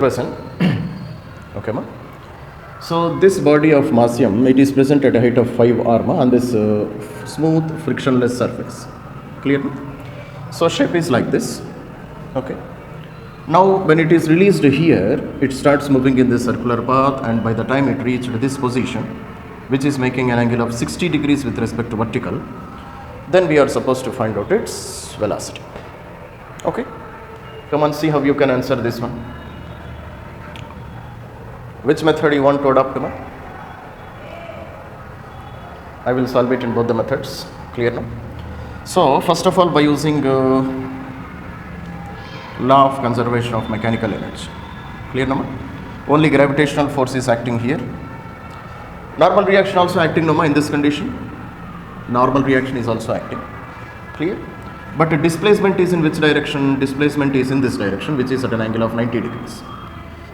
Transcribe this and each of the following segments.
present. Okay, ma. So this body of mass m, it is present at a height of 5 r ma, on this smooth frictionless surface. Clear? So shape is like this. Okay. Now when it is released here, it starts moving in this circular path, and by the time it reached this position, which is making an angle of 60 degrees with respect to vertical, then we are supposed to find out its velocity. Okay. Come on, see how you can answer this one. Which method you want to adopt? I will solve it in both the methods. Clear now? So first of all, by using law of conservation of mechanical energy. Clear now? Only gravitational force is acting here. Normal reaction also acting now in this condition. Normal reaction is also acting. Clear? But the displacement is in which direction? Displacement is in this direction, which is at an angle of 90 degrees.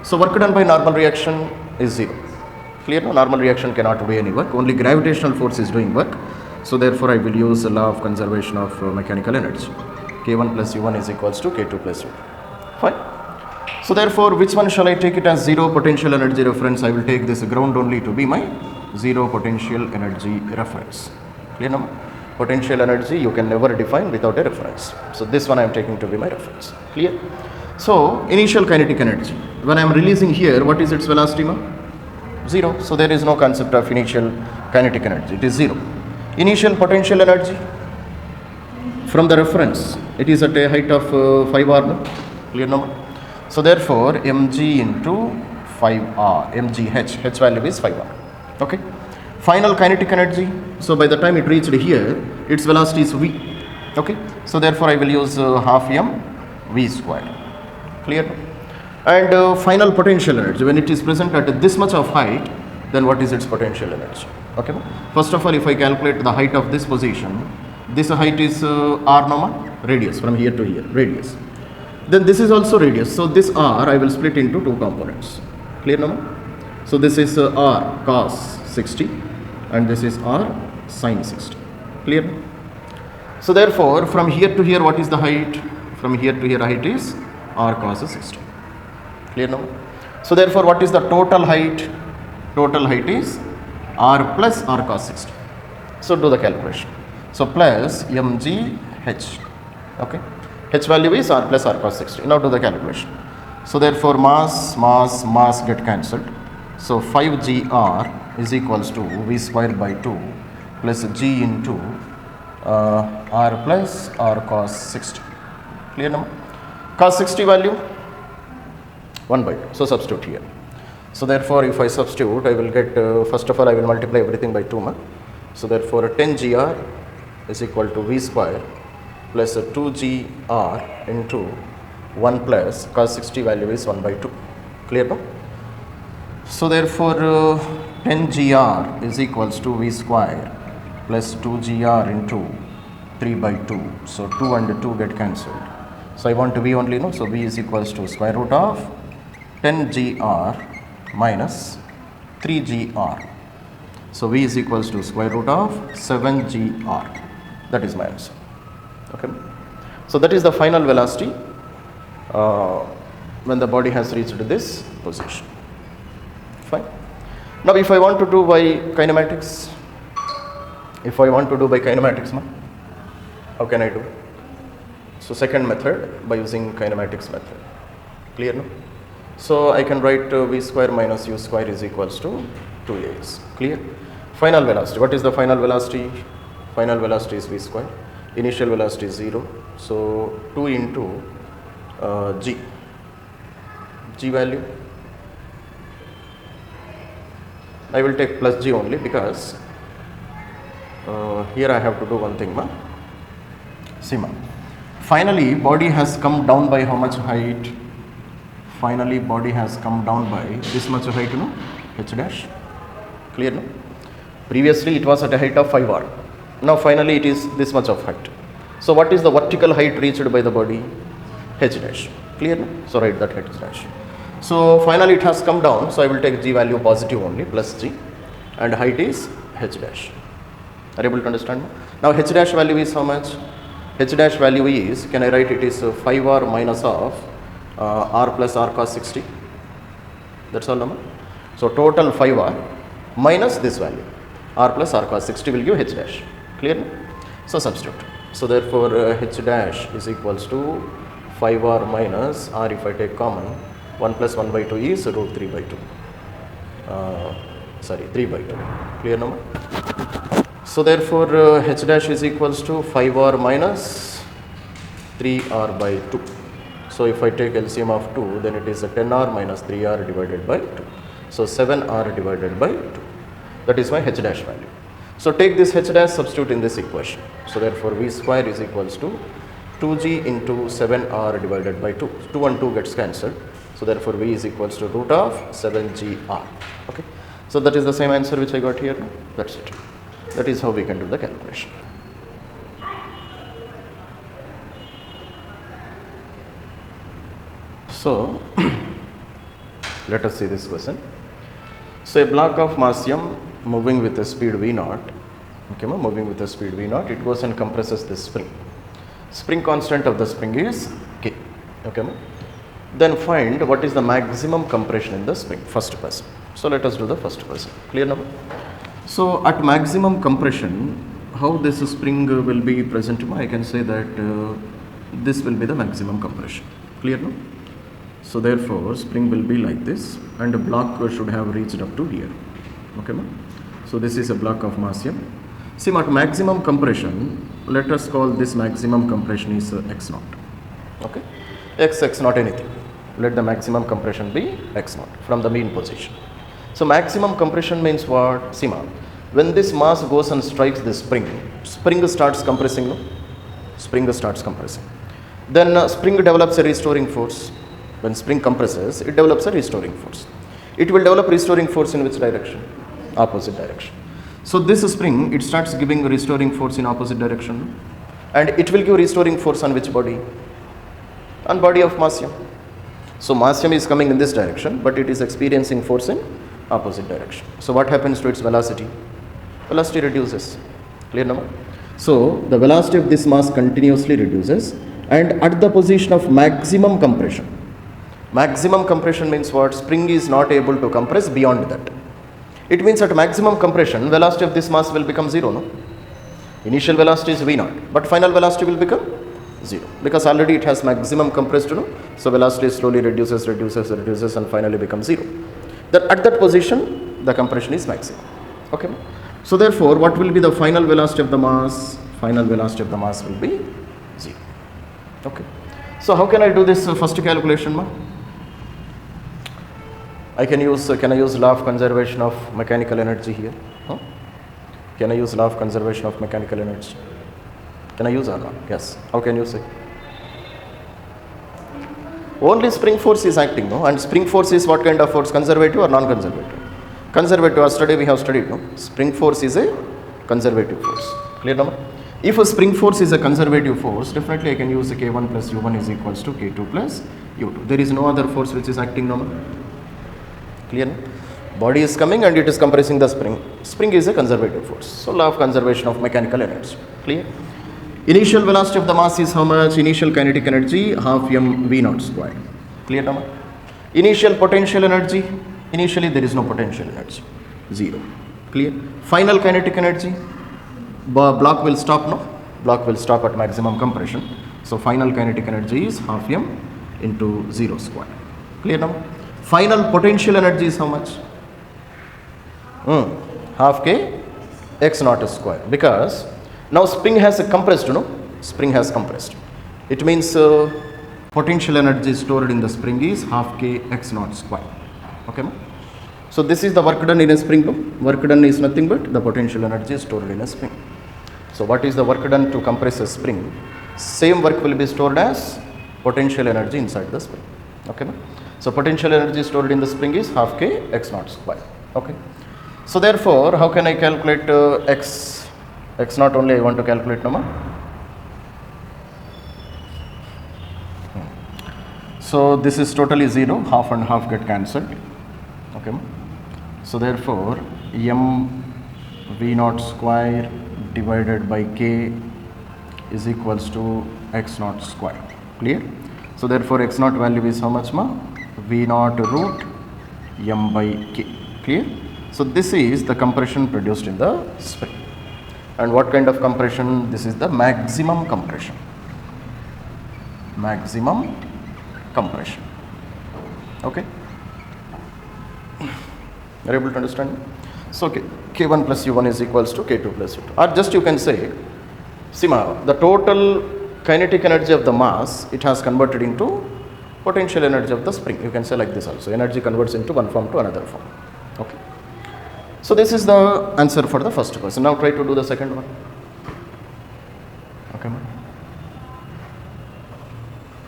So work done by normal reaction is 0. Clear? No, normal reaction cannot do any work. Only gravitational force is doing work. So therefore I will use the law of conservation of mechanical energy. K1 plus U1 is equals to K2 plus U2. Fine. So therefore, which one shall I take it as 0 potential energy reference? I will take this ground only to be my 0 potential energy reference. Clear now? Potential energy you can never define without a reference. So this one I am taking to be my reference. Clear? So initial kinetic energy. When I am releasing here, what is its velocity? 0. So there is no concept of initial kinetic energy. It is 0. Initial potential energy from the reference, it is at a height of 5 r. No? Clear number. So therefore mg into 5 r, mgh, h value is 5 r. Okay. Final kinetic energy. So by the time it reached here, its velocity is v. Okay. So therefore I will use half m v square. Clear? And final potential energy, when it is present at this much of height, then what is its potential energy? Okay. First of all, if I calculate the height of this position, this height is r normal, radius from here to here, radius. Then this is also radius. So this r I will split into two components. Clear normal? So this is r cos 60 and this is r sin 60. Clear? So therefore, from here to here, what is the height? From here to here, height is r cos 60. Clear now? So therefore, what is the total height? Total height is r plus r cos 60. So do the calculation. So plus mg h. Okay. H value is r plus r cos 60. Now do the calculation. So therefore, mass get cancelled. So 5gr is equals to v square by 2 plus g into r plus r cos 60. Clear now? Cos 60 value 1 by 2. So substitute here. So therefore, if I substitute, I will get, first of all, I will multiply everything by 2. So therefore, 10gr is equal to v square plus 2gr into 1 plus cos 60 value is 1 by 2. Clear now? So therefore, 10gr is equals to v square plus 2gr into 3 by 2. So 2 and 2 get cancelled. So I want to v only, no? So v is equals to square root of 10gr minus 3gr. So v is equals to square root of 7gr. That is my answer. Okay. So that is the final velocity when the body has reached this position. Fine. Now if I want to do by kinematics, how can I do? So second method, by using kinematics method. Clear no? So I can write v square minus u square is equals to 2as. Clear? Final velocity. What is the final velocity? Final velocity is v square. Initial velocity is 0. So 2 into g. G value. I will take plus g only because here I have to do one thing. See, finally, body has come down by how much height? Finally, body has come down by this much height, h dash. Clear, no? Previously, it was at a height of 5 r. Now, finally, it is this much of height. So, what is the vertical height reached by the body? H dash. Clear, no? So, write that h dash. So, finally, it has come down. So, I will take g value positive only, plus g, and height is h dash. Are you able to understand? Now, h dash value is how much? H dash value is, can I write it is 5r minus of r plus r cos 60. That's all number. So total 5r minus this value, r plus r cos 60 will give h dash. Clear? So substitute. So therefore h dash is equals to 5r minus r, if I take common, 1 plus 1 by 2 is root 3 by 2. 3 by 2. Clear number? So therefore h dash is equals to 5r minus 3r by 2. So if I take LCM of 2, then it is a 10r minus 3r divided by 2. So 7r divided by 2. That is my h dash value. So take this h dash, substitute in this equation. So therefore v square is equals to 2g into 7r divided by 2. 2 and 2 gets cancelled. So therefore v is equals to root of 7gr. Okay. So that is the same answer which I got here. That's it. That is how we can do the calculation. So let us see this question. So a block of mass m moving with a speed v naught, okay, moving with a speed v naught, it goes and compresses this spring. Spring constant of the spring is k. Okay, then find what is the maximum compression in the spring. First person. So let us do the first person. Clear now? So at maximum compression, how this spring will be present? I can say that this will be the maximum compression. Clear now? So therefore spring will be like this, and the block should have reached up to here. Okay, so this is a block of mass m. See, at maximum compression, let us call this maximum compression is x naught. Okay, x naught anything. Let the maximum compression be x naught from the mean position. So maximum compression means what? See, when this mass goes and strikes this spring, spring starts compressing. No? Spring starts compressing. Then spring develops a restoring force. When spring compresses, it develops a restoring force. It will develop restoring force in which direction? Opposite direction. So this spring, it starts giving restoring force in opposite direction, and it will give restoring force on which body? On body of mass m. So mass m is coming in this direction, but it is experiencing force in opposite direction. So what happens to its velocity? Velocity reduces. Clear now? So the velocity of this mass continuously reduces, and at the position of maximum compression. Maximum compression means what? Spring is not able to compress beyond that. It means at maximum compression, velocity of this mass will become 0, no? Initial velocity is v naught, but final velocity will become 0, because already it has maximum compressed, no? So velocity slowly reduces and finally becomes 0. That at that position, the compression is maximum. Okay? So therefore, what will be the final velocity of the mass? Final velocity of the mass will be 0. Okay. So how can I do this first calculation, can I use law of conservation of mechanical energy here? Huh? Can I use law of conservation of mechanical energy? Can I use or not? Yes. How can you say? Only spring force is acting, no? And spring force is what kind of force? Conservative or non-conservative? Conservative. Yesterday we have studied, no? Spring force is a conservative force. Clear now? If a spring force is a conservative force, definitely I can use K1 plus U1 is equals to K2 plus U2. There is no other force which is acting now. Clear? Body is coming and it is compressing the spring. Spring is a conservative force. So law of conservation of mechanical energy. Clear? Initial velocity of the mass is how much? Initial kinetic energy half m v naught square. Clear now? Initial potential energy. Initially there is no potential energy. 0. Clear? Final kinetic energy. Block will stop, no? Block will stop at maximum compression. So final kinetic energy is half m into 0 square. Clear now? Final potential energy is how much? Half k x naught square. Because now spring has compressed, no? Spring has compressed. It means potential energy stored in the spring is half k x naught square. Okay, ma? So this is the work done in a spring, no? Work done is nothing but the potential energy stored in a spring. So what is the work done to compress a spring? Same work will be stored as potential energy inside the spring. Okay, ma? So potential energy stored in the spring is half k x naught square. Okay. So therefore, how can I calculate x naught only I want to calculate now? So this is totally 0, half and half get cancelled. Okay. So therefore, m v naught square divided by k is equals to x naught square. Clear? So therefore, x naught value is how much, ma? V naught root m by k. Clear? So this is the compression produced in the spring. And what kind of compression? This is the maximum compression. Maximum compression. Okay? Are you able to understand? So okay, K1 plus U1 is equals to K2 plus U2. Or just you can say, Sima, the total kinetic energy of the mass, it has converted into potential energy of the spring. You can say like this also. Energy converts into one form to another form. Okay. So this is the answer for the first question. Now try to do the second one. Okay, ma'am.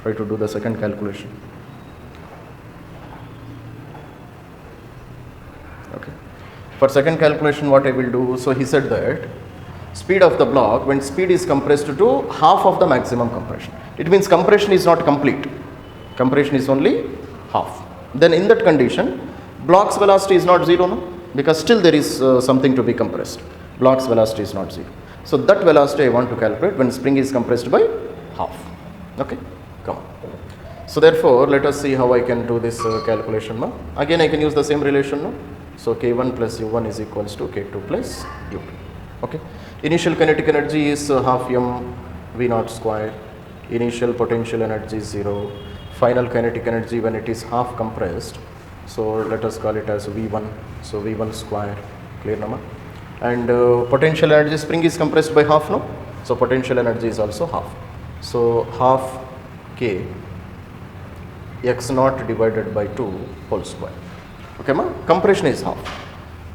Try to do the second calculation. Okay. For second calculation, what I will do, so he said that speed of the block, when speed is compressed to half of the maximum compression, it means compression is not complete. Compression is only half. Then in that condition, block's velocity is not zero, no? Because still there is something to be compressed. Block's velocity is not zero. So that velocity I want to calculate when spring is compressed by half. Okay, come on. So therefore, let us see how I can do this calculation now. Again, I can use the same relation now. So K1 plus U1 is equals to K2 plus U2. Okay. Initial kinetic energy is half m V0 square. Initial potential energy is 0. Final kinetic energy when it is half compressed, so let us call it as V1. So V1 square. Clear number? And potential energy, spring is compressed by half, no? So potential energy is also half. So half K x0 divided by 2 whole square. Okay, ma? Compression is half.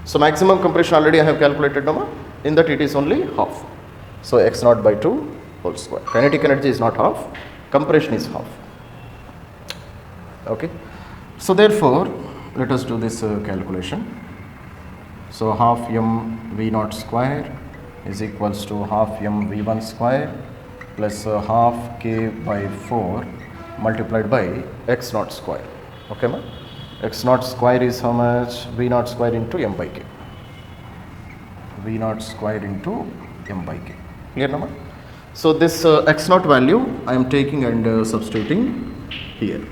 So maximum compression already I have calculated, no, ma? In that it is only half. So x0 by 2 whole square. Kinetic energy is not half, compression is half. Okay. So therefore, let us do this calculation. So half m V0 square is equals to half m V1 square plus half k by 4 multiplied by x0 square. Okay, ma? x0 square is how much? V0 square into m by k. V0 square into m by k. Clear, no? So this x0 value I am taking and substituting here.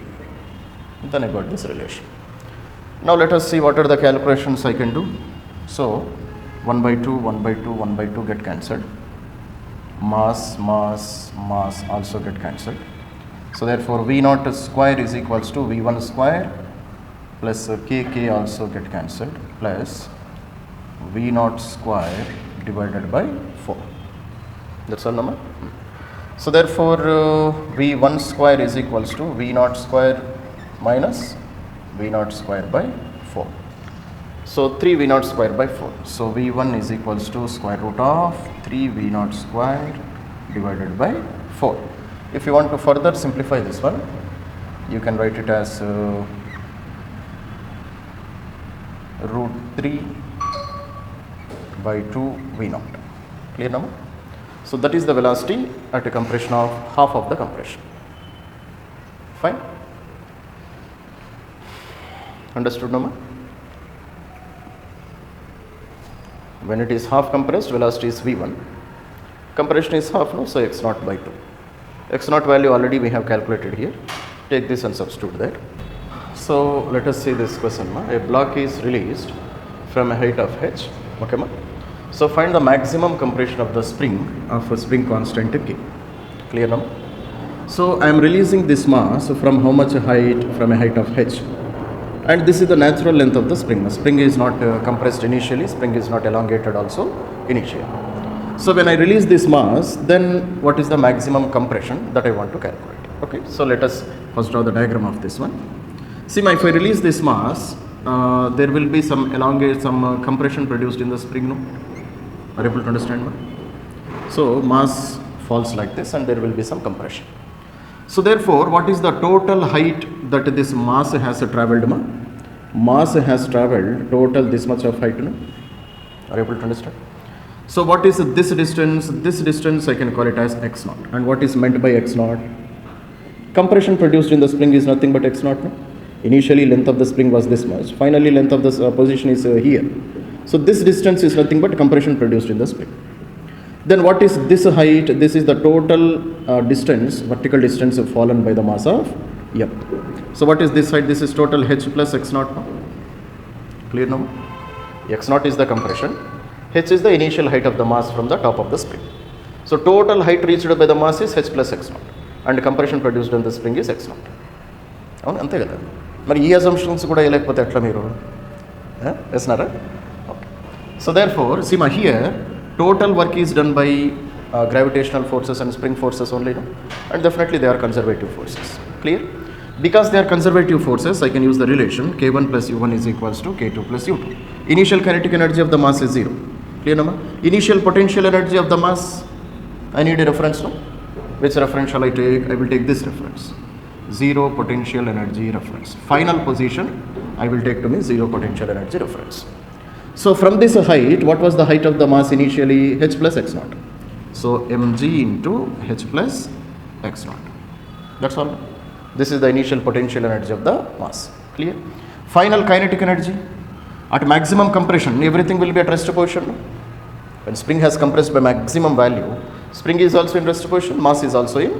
Then I got this relation. Now let us see what are the calculations I can do. So 1 by 2, 1 by 2, 1 by 2 get cancelled. Mass also get cancelled. So therefore V0 square is equals to V1 square plus kk also get cancelled plus V0 square divided by 4. That's all, number. So therefore V1 square is equals to V0 square minus V0 square by 4. So 3 V0 square by 4. So V1 is equals to square root of 3 V0 square divided by 4. If you want to further simplify this one, you can write it as root 3 by 2 V0. Clear now? So that is the velocity at a compression of half of the compression. Fine? Understood, Nama? When it is half compressed, velocity is V1. Compression is half, no? So x0 by 2. X0 value already we have calculated here. Take this and substitute that. So let us see this question. A block is released from a height of h. Okay, ma? So find the maximum compression of the spring of a spring constant k. Clear now? So I am releasing this mass from how much height? From a height of h. And this is the natural length of the spring. The spring is not compressed initially, spring is not elongated also initially. So when I release this mass, then what is the maximum compression that I want to calculate? Okay, so let us first draw the diagram of this one. See, if I release this mass, there will be some compression produced in the spring, no? Are you able to understand? No? So mass falls like this and there will be some compression. So therefore, what is the total height that this mass has travelled? Mass has travelled total this much of height. No? Are you able to understand? So what is this distance? This distance I can call it as x0. And what is meant by x0? Compression produced in the spring is nothing but x0. No? Initially length of the spring was this much. Finally length of the position is here. So this distance is nothing but compression produced in the spring. Then what is this height? This is the total distance, vertical distance fallen by the mass of m. So what is this height? This is total h plus x0. Clear now? X naught is the compression, h is the initial height of the mass from the top of the spring. So total height reached by the mass is h plus x naught, and compression produced on the spring is x naught. అవును అంతే కదా. మరి ఈ assumptions కూడా వేయలేకపోతే ఎట్లా మీరు వేస్తున్నారా? Okay. So there four సిమా here total work is done by gravitational forces and spring forces only, no? And definitely they are conservative forces. Clear? Because they are conservative forces, I can use the relation k1 plus u1 is equals to k2 plus u2. Initial kinetic energy of the mass is 0. Clear nama? Initial potential energy of the mass, I need a reference, no? Which reference shall I take? I will take this reference. 0 potential energy reference. Final position, I will take to me 0 potential energy reference. So from this height, what was the height of the mass initially? H plus x naught. So mg into h plus x naught. That's all. This is the initial potential energy of the mass. Clear? Final kinetic energy. At maximum compression, everything will be at rest position. When spring has compressed by maximum value, spring is also in rest position, mass is also in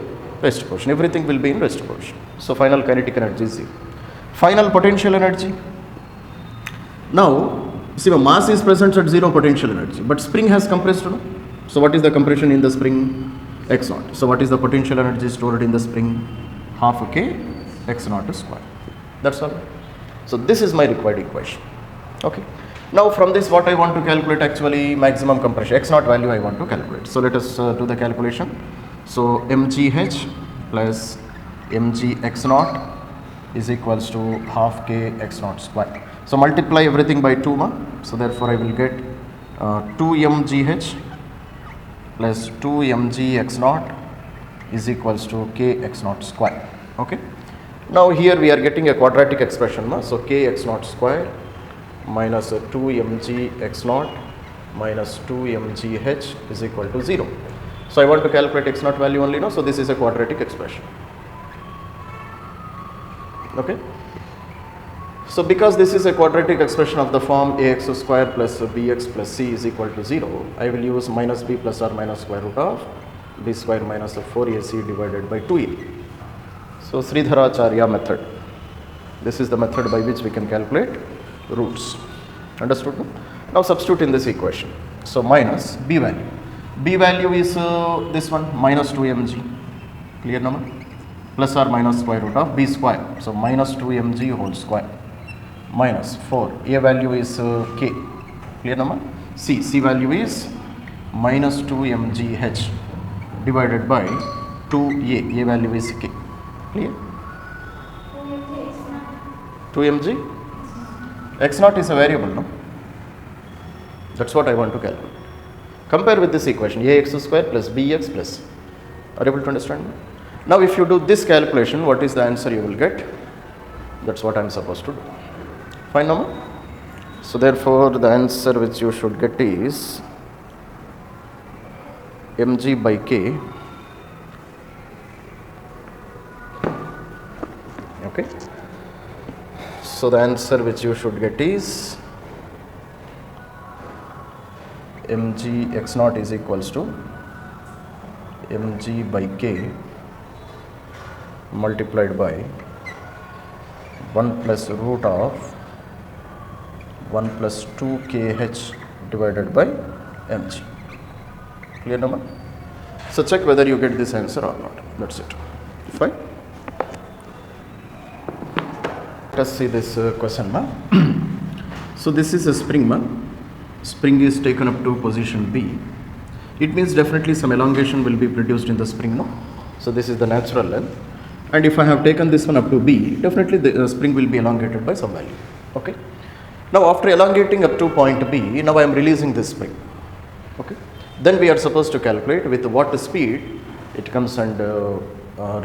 rest position. Everything will be in rest position. So final kinetic energy is 0. Final potential energy. Now, see, the mass is present at 0 potential energy, but spring has compressed, no? So what is the compression in the spring? X naught. So what is the potential energy stored in the spring? Half k x naught square. That's all. So this is my required equation. Okay. Now from this, what I want to calculate actually maximum compression. X naught value I want to calculate. So let us do the calculation. So mgh plus mg x naught is equals to half k x naught square. So multiply everything by 2 ma. So therefore I will get 2mgh plus 2mg x naught is equals to k x naught square. Okay. Now here we are getting a quadratic expression ma. So k x naught square minus 2mg x naught minus 2mgh is equal to 0. So I want to calculate x naught value only, no? So this is a quadratic expression. Okay. So because this is a quadratic expression of the form ax square plus bx plus c is equal to 0, I will use minus b plus or minus square root of b square minus 4ac divided by 2a. So Sridharacharya method. This is the method by which we can calculate roots. Understood? No? Now substitute in this equation. So minus b value. B value is this one, minus 2mg. Clear number? Plus or minus square root of b square. So minus 2mg whole square. Minus 4. A value is k. Clear number? C value is minus 2mgh divided by 2a. A value is k. Clear? 2mg? X naught is a variable, no? That's what I want to calculate. Compare with this equation, ax square plus bx plus. Are you able to understand me? Now if you do this calculation, what is the answer you will get? That's what I am supposed to do. Fine number? So therefore the answer which you should get is mg by k. Okay. So the answer which you should get is mg x naught is equals to mg by k multiplied by 1 plus root of 1 plus 2 kh divided by mg. Clear number? So check whether you get this answer or not. That's it. Fine. Let us see this question ma. So this is a spring ma. Spring is taken up to position B. It means definitely some elongation will be produced in the spring, no? So this is the natural length. And if I have taken this one up to B, definitely the spring will be elongated by some value. Okay. Now after elongating up to point B, now I am releasing this spring. Okay. Then we are supposed to calculate with what speed it comes and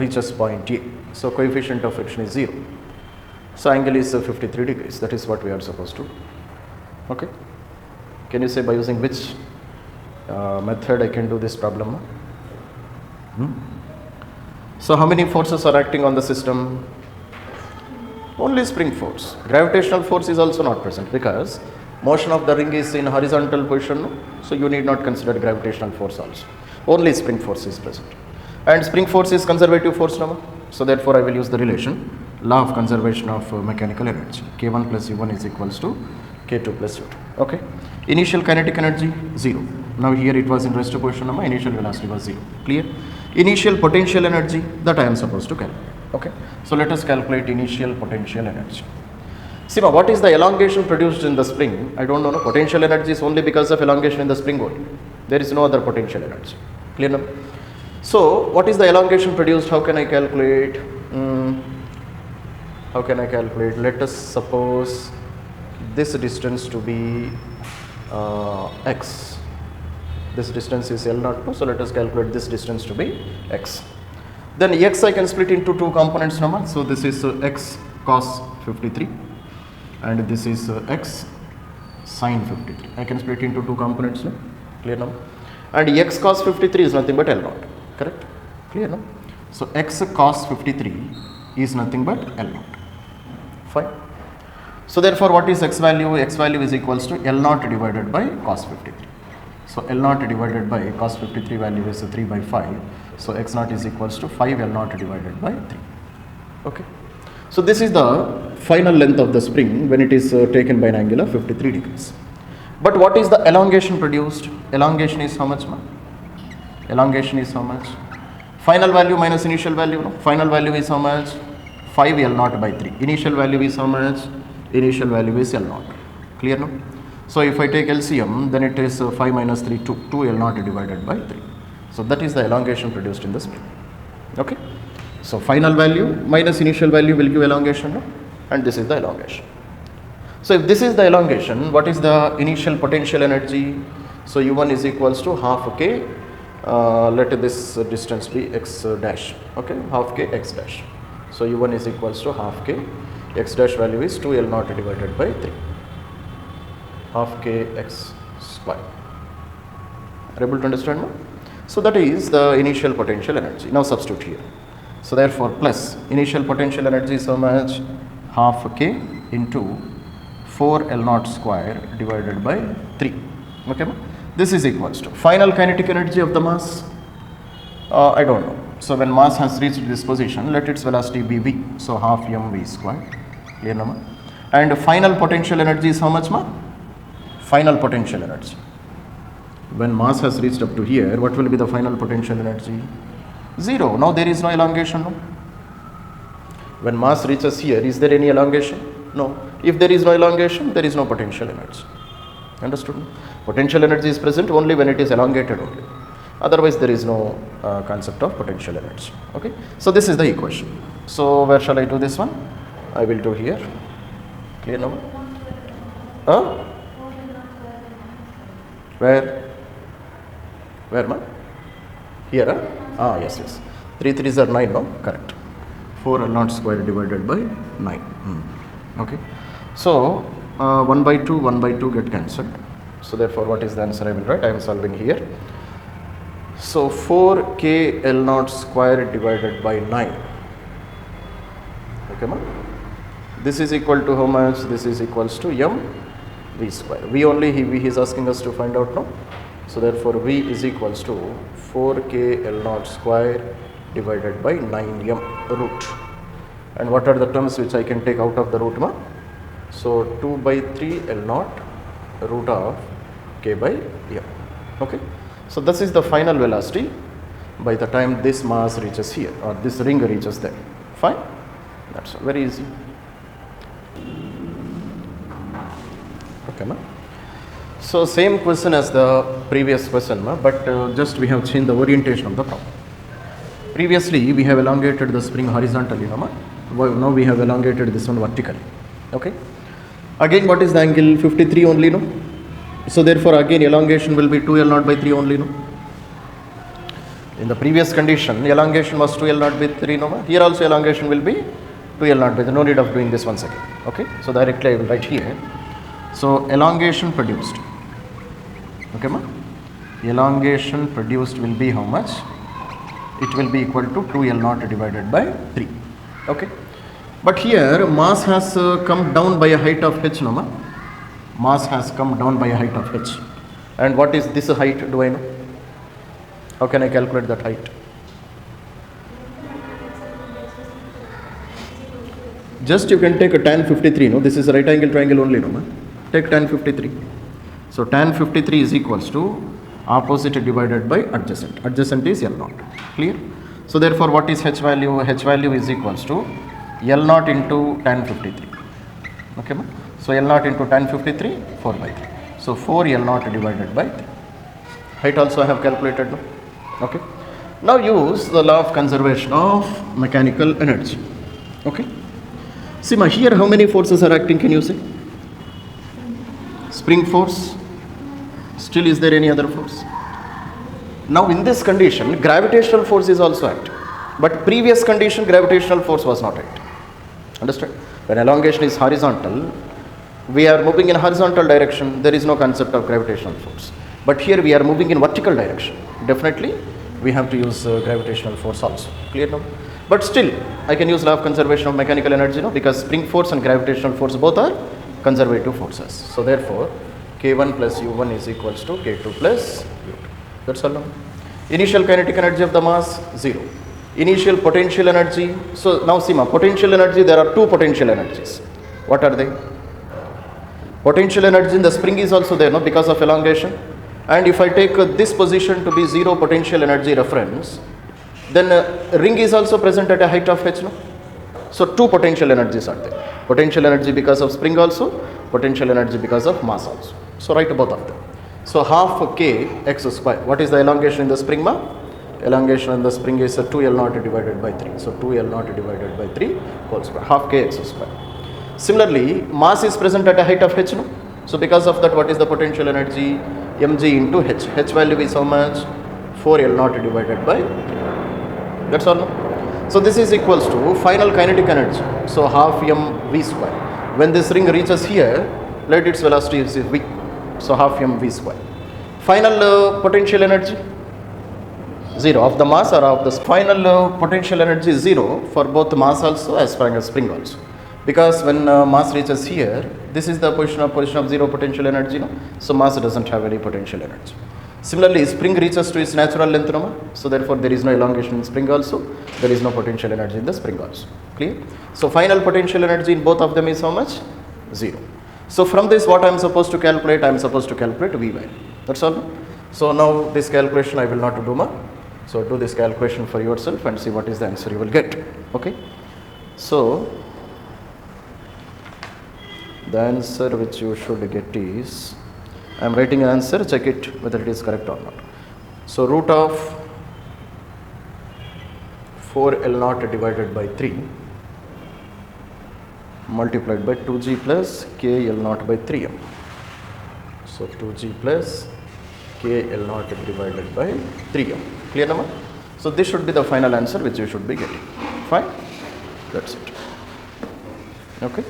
reaches point A. So coefficient of friction is 0. So angle is 53 degrees. That is what we are supposed to do. Okay. Can you say by using which method I can do this problem? So how many forces are acting on the system? Only spring force. Gravitational force is also not present because motion of the ring is in horizontal position. So you need not consider gravitational force also. Only spring force is present. And spring force is conservative force number. So therefore I will use the relation law of conservation of mechanical energy. K1 plus U1 is equals to K2 plus U2. Okay. Initial kinetic energy 0. Now here it was in rest position, my initial velocity was 0. Clear? Initial potential energy that I am supposed to calculate. Okay. So let us calculate initial potential energy. See, what is the elongation produced in the spring? I don't know. No? Potential energy is only because of elongation in the spring only. There is no other potential energy. Clear now? So what is the elongation produced? How can I calculate? How can I calculate? Let us suppose this distance to be x. This distance is L0, so let us calculate this distance to be x. Then x I can split into two components now. So this is x cos 53 and this is x sin 53. I can split into two components now. Clear now? And x cos 53 is nothing but L0. Correct? Clear now? So x cos 53 is nothing but L0. Fine. So therefore what is x value? X value is equals to L0 divided by cos 53. So L0 divided by cos 53 value is 3 by 5. So x0 is equals to 5 L0 divided by 3. Okay. So this is the final length of the spring when it is taken by an angle of 53 degrees. But what is the elongation produced? Elongation is how much? Elongation is how much? Final value minus initial value. No? Final value is how much? 5 L0 by 3. Initial value is how much? Initial value is L0. Clear now? So if I take LCM, then it is 5 minus 3, 2 L0 divided by 3. So that is the elongation produced in the spring. Okay. So final value minus initial value will give elongation, no? And this is the elongation. So if this is the elongation, what is the initial potential energy? So U1 is equals to half k, let this distance be x dash, okay, half k x dash. So U1 is equals to half k, x dash value is 2 L0 divided by 3, half k x square. Are you able to understand now? So that is the initial potential energy. Now substitute here. So therefore plus initial potential energy is how much? Half k into 4 L0 square divided by 3. Okay, this is equals to final kinetic energy of the mass. I don't know. So when mass has reached this position, let its velocity be v. So half mv square. Clear now? And final potential energy is how much, ma? Final potential energy. When mass has reached up to here, what will be the final potential energy? 0. Now there is no elongation. No? When mass reaches here, is there any elongation? No. If there is no elongation, there is no potential energy. Understood? Potential energy is present only when it is elongated only. Otherwise, there is no concept of potential energy. Okay. So this is the equation. So where shall I do this one? I will do here. Clear now? Huh? Where? Where, ma? Here, huh? Ah, yes, yes. 3 3s are 9, no? Correct. 4 L0 square divided by 9. Okay. So 1 by 2 get cancelled. So therefore, what is the answer I will write? I am solving here. So 4k L0 square divided by 9. Okay, ma? This is equal to how much? This is equals to m v square. V only he is asking us to find out now. So therefore, v is equals to 4k L0 square divided by 9m root. And what are the terms which I can take out of the root, ma? So 2 by 3 L0 root of k by m. Okay. So this is the final velocity by the time this mass reaches here or this ring reaches there. Fine. That's very easy. Okay, ma? So same question as the previous question, ma, but just we have changed the orientation of the problem. Previously we have elongated the spring horizontally, no, ma? Now we have elongated this one vertically. Okay. Again, what is the angle? 53 only, no? So therefore again elongation will be 2L0 by 3 only, no? In the previous condition, elongation was 2L0 by 3, no? Here also elongation will be 2L0 by 3. No need of doing this once again. Okay. So directly I will write here. So elongation produced. Okay, ma? Elongation produced will be how much? It will be equal to 2L0 divided by 3. Okay. But here mass has come down by a height of h, no, ma? Mass has come down by a height of h. And what is this height, do I know? How can I calculate that height? Just you can take a tan 53, no? This is a right angle triangle only, no, ma? Take tan 53. So tan 53 is equals to opposite divided by adjacent. Adjacent is L naught. Clear? So therefore what is H value? H value is equals to L naught into tan 53. Okay, ma? So L naught into tan 53, 4 by 3. So 4 L naught divided by 3. Height also I have calculated. No? Okay. Now use the law of conservation of mechanical energy. Okay. See, ma, here how many forces are acting? Can you say? Spring force. Still, is there any other force? Now in this condition, gravitational force is also acting. But previous condition, gravitational force was not acting. Understand? When elongation is horizontal, we are moving in horizontal direction, there is no concept of gravitational force. But here we are moving in vertical direction. Definitely, we have to use gravitational force also. Clear now? But still, I can use law of conservation of mechanical energy, no? Because spring force and gravitational force both are conservative forces. So therefore, K1 plus U1 is equals to K2 plus U2. That's all now. Initial kinetic energy of the mass, 0. Initial potential energy. So now see, potential energy, there are two potential energies. What are they? Potential energy in the spring is also there, no? Because of elongation. And if I take this position to be 0 potential energy reference, then ring is also present at a height of h, no? So two potential energies are there. Potential energy because of spring also, potential energy because of mass also. So write both of them. So half k x square. What is the elongation in the spring, ma? Elongation in the spring is 2L naught divided by 3. So 2L naught divided by 3 whole square, half k x square. Similarly, mass is present at a height of h, no? So because of that, what is the potential energy? Mg into h. H value is how much? 4L naught divided by 3. That's all, no? So this is equals to final kinetic energy. So half mv square. When this ring reaches here, let its velocity is v. So half mv square. Final potential energy? 0 of the mass or of the final potential energy is 0 for both mass also as well as spring also. Because when mass reaches here, this is the position of 0 potential energy, no? So mass doesn't have any potential energy. Similarly, spring reaches to its natural length, no? So therefore there is no elongation in spring also, there is no potential energy in the spring also. Clear? So final potential energy in both of them is how much? 0. So from this, what I am supposed to calculate? I am supposed to calculate V value. That's all. So now this calculation I will not do, ma. So do this calculation for yourself and see what is the answer you will get. Okay. So the answer which you should get is, I am writing an answer, check it whether it is correct or not. So root of 4L naught divided by 3 multiplied by 2g plus KL naught by 3m. So 2g plus KL naught divided by 3m. Clear number? So this should be the final answer which you should be getting. Fine? That's it. Okay.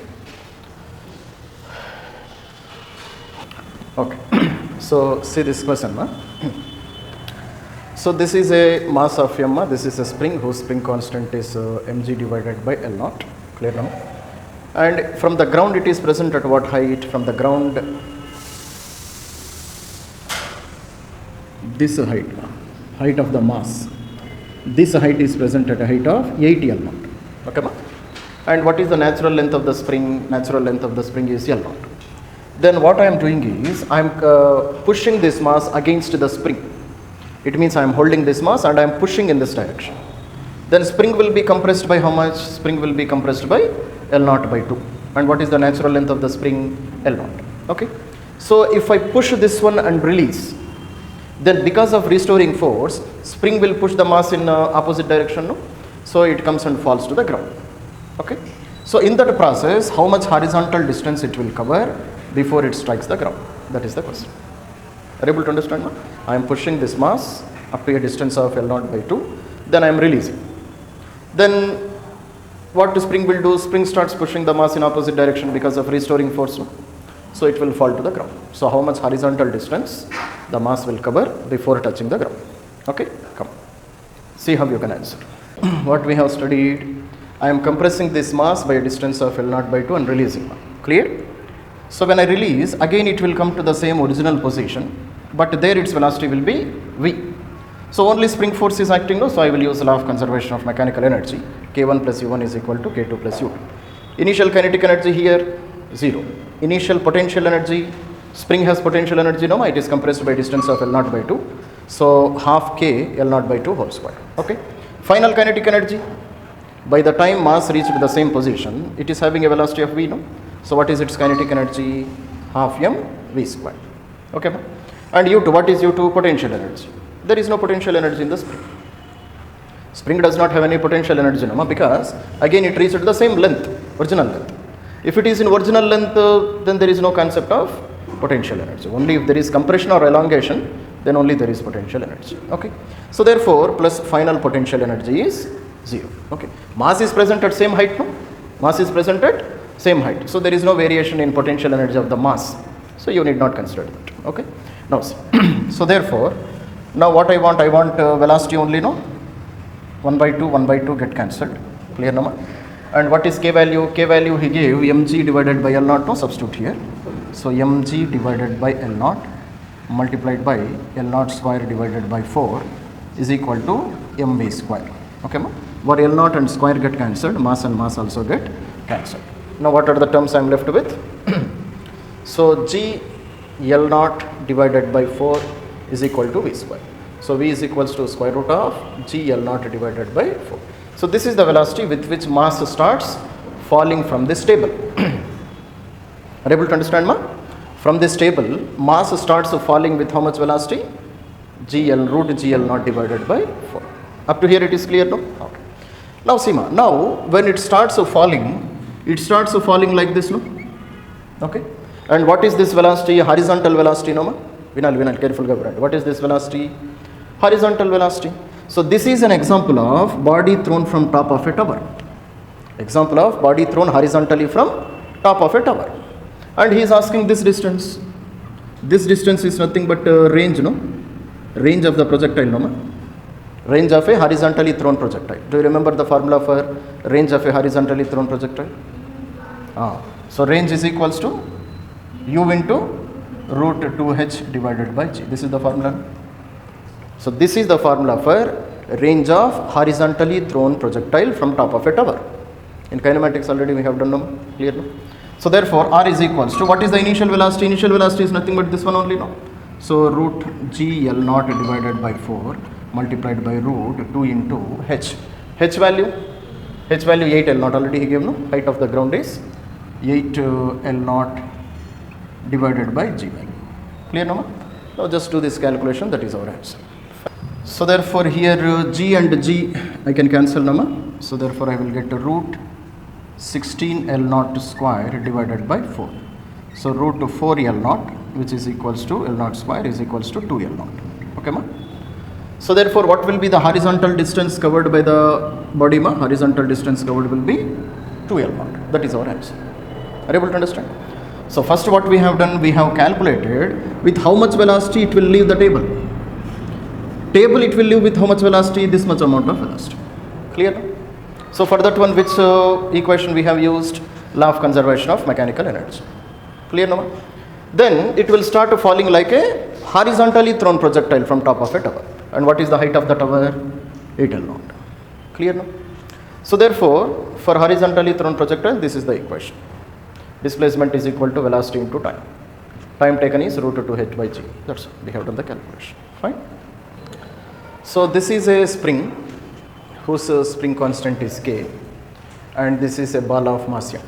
Okay. So see this question, ma. So this is a mass of m, this is a spring whose spring constant is mg divided by L naught. Clear now? And from the ground it is present at what height? From the ground, this height of the mass, this height is present at a height of 80 L naught. Okay, ma? And what is the natural length of the spring? Natural length of the spring is L naught. Then what I am doing is, I am pushing this mass against the spring. It means I am holding this mass and I am pushing in this direction. Then spring will be compressed by how much? Spring will be compressed by L naught by 2. And what is the natural length of the spring? L naught. Okay. So if I push this one and release, then because of restoring force, spring will push the mass in opposite direction, no? So it comes and falls to the ground. Okay. So in that process, how much horizontal distance it will cover before it strikes the ground? That is the question. Are you able to understand now? I am pushing this mass up to a distance of L naught by 2, then I am releasing. Then what the spring will do? Spring starts pushing the mass in opposite direction because of restoring force. No? So it will fall to the ground. So how much horizontal distance the mass will cover before touching the ground? Okay, come. See how you can answer. What we have studied, I am compressing this mass by a distance of L naught by 2 and releasing. Clear? So when I release, again it will come to the same original position, but there its velocity will be V. So only spring force is acting, no? So I will use the law of conservation of mechanical energy. K1 plus U1 is equal to K2 plus U2. Initial kinetic energy here, 0. initial potential energy, spring has potential energy, no, it is compressed by distance of L naught by 2. So half K L naught by 2 whole square. Okay. Final kinetic energy, by the time mass reached the same position, it is having a velocity of V, no? So what is its kinetic energy? Half m V square. Okay. And U2, what is U2? Potential energy. There is no potential energy in the spring. Spring does not have any potential energy, no, because again it reached the same length, original length. If it is in original length, then there is no concept of potential energy. Only if there is compression or elongation, then only there is potential energy. Okay. So therefore, plus final potential energy is 0. Okay. Mass is present at same height, no? Mass is present at same height. So there is no variation in potential energy of the mass. So you need not consider that. Okay. Now see. So therefore, now what I want velocity only, no? 1 by 2 get cancelled. Clear now? And what is K value? K value he gave mg divided by L naught, no? Substitute here. So mg divided by L naught multiplied by L naught square divided by 4 is equal to mv square. Okay, ma? Where L naught and square get cancelled, mass and mass also get cancelled. Now what are the terms I am left with? So g L naught divided by 4 is equal to v square. So v is equals to square root of g L naught divided by 4. So this is the velocity with which mass starts falling from this table. Are you able to understand, ma? From this table, mass starts falling with how much velocity? GL root GL naught divided by 4. Up to here it is clear, no? Okay. Now see, ma, now when it starts falling like this, no? Okay. And what is this velocity? Horizontal velocity, no, ma? Vinal, careful, what is this velocity? Horizontal velocity. So this is an example of body thrown from top of a tower. Example of body thrown horizontally from top of a tower. And he is asking this distance. This distance is nothing but range, no? Range of the projectile, no? Range of a horizontally thrown projectile. Do you remember the formula for range of a horizontally thrown projectile? So range is equals to U into root 2h divided by g. This is the formula. So this is the formula for range of horizontally thrown projectile from top of a tower. In kinematics already we have done, no? Clear, no? So therefore R is equals to, what is the initial velocity? Initial velocity is nothing but this one only, no? So root g L naught divided by 4 multiplied by root 2 into h. H value 8 L naught already he gave, no? Height of the ground is 8 L naught divided by g value. Clear, no? Now just do this calculation, that is our answer. So therefore here g and g I can cancel, no? So therefore I will get root 16 L naught square divided by 4. So root 4 L naught, which is equals to L naught square is equals to 2 L naught. Okay, ma? So therefore what will be the horizontal distance covered by the body, ma? Horizontal distance covered will be 2 L naught. That is our answer. Are you able to understand? So first what we have done, we have calculated with how much velocity it will leave the table. Table it will leave with how much velocity? This much amount of velocity. Clear? So for that one, which equation we have used? Law of conservation of mechanical energy. Clear, no? Then it will start falling like a horizontally thrown projectile from top of a tower. And what is the height of the tower? 8 L naught. Clear, no? So therefore, for horizontally thrown projectile, this is the equation. Displacement is equal to velocity into time. Time taken is root 2h by g. That's all. We have done the calculation. Fine. So this is a spring whose spring constant is k, and this is a ball of mass m.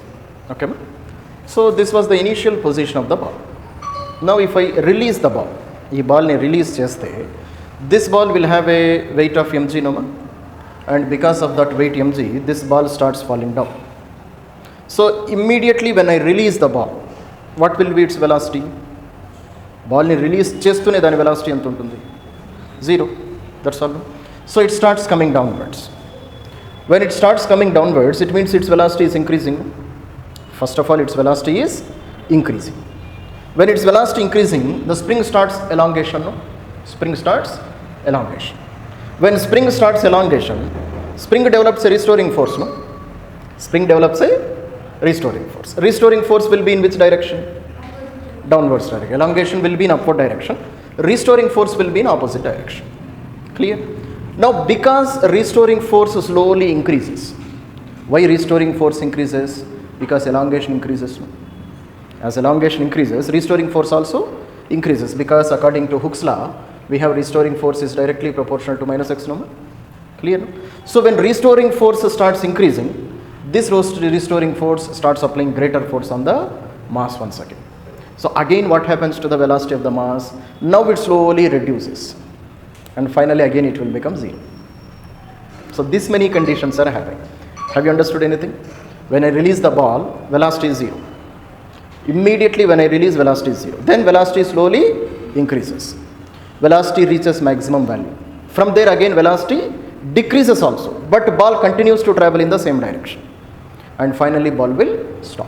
Okay, so this was the initial position of the ball. Now if I release the ball, this ball ni release cheste, this ball will have a weight of mg, no, and because of that weight mg, this ball starts falling down. So immediately when I release the ball, what will be its velocity? Ball ni release chestune dani velocity enta untundi? 0. That's all. So it starts coming downwards. When it starts coming downwards, it means its velocity is increasing. First of all, its velocity is increasing. When its velocity increasing, the spring starts elongation. No? Spring starts elongation. When spring starts elongation, spring develops a restoring force. No? Spring develops a restoring force. Restoring force will be in which direction? Downwards direction. Elongation will be in upward direction. Restoring force will be in opposite direction. Clear? Now because restoring force slowly increases. Why restoring force increases? Because elongation increases. As elongation increases, restoring force also increases, because according to Hooke's law, we have restoring force is directly proportional to minus x number. Clear? So when restoring force starts increasing, this restoring force starts applying greater force on the mass once again. So again, what happens to the velocity of the mass? Now it slowly reduces, and finally again it will become 0. So these many conditions are happening. Have you understood anything? When I release the ball, velocity is 0. Immediately when I release, velocity is 0. Then velocity slowly increases. Velocity reaches maximum value. From there again velocity decreases also, but ball continues to travel in the same direction, and finally ball will stop.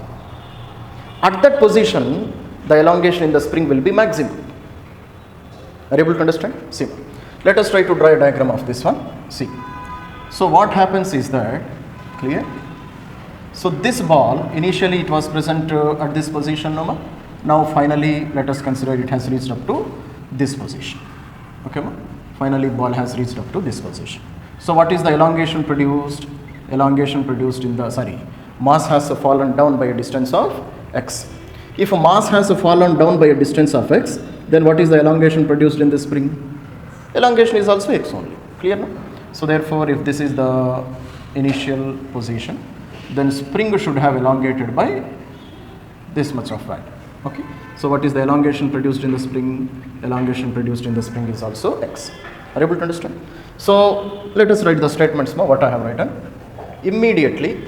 At that position, the elongation in the spring will be maximum. Are you able to understand? See, let us try to draw a diagram of this one. See, so what happens is that, clear? So this ball, initially it was present at this position, now finally let us consider it has reached up to this position. Okay, finally ball has reached up to this position. So what is the elongation produced? Elongation produced in the, mass has fallen down by a distance of x. If a mass has fallen down by a distance of x, then what is the elongation produced in the spring? Elongation is also x only. Clear now? So therefore, if this is the initial position, then spring should have elongated by this much of value. Okay. So what is the elongation produced in the spring? Elongation produced in the spring is also x. Are you able to understand? So let us write the statements now, what I have written. Immediately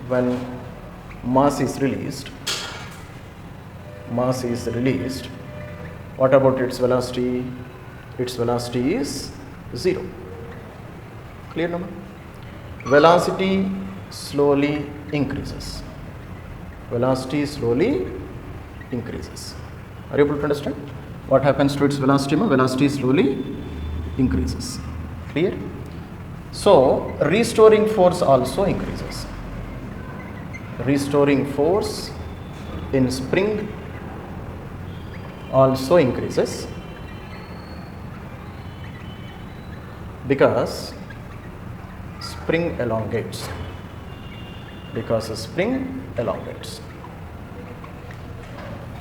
when mass is released, what about its velocity? Its velocity is 0. Clear now? Velocity slowly increases. Velocity slowly increases. Are you able to understand? What happens to its velocity? Velocity slowly increases. Clear? So restoring force also increases. Restoring force in spring also increases, because spring elongates.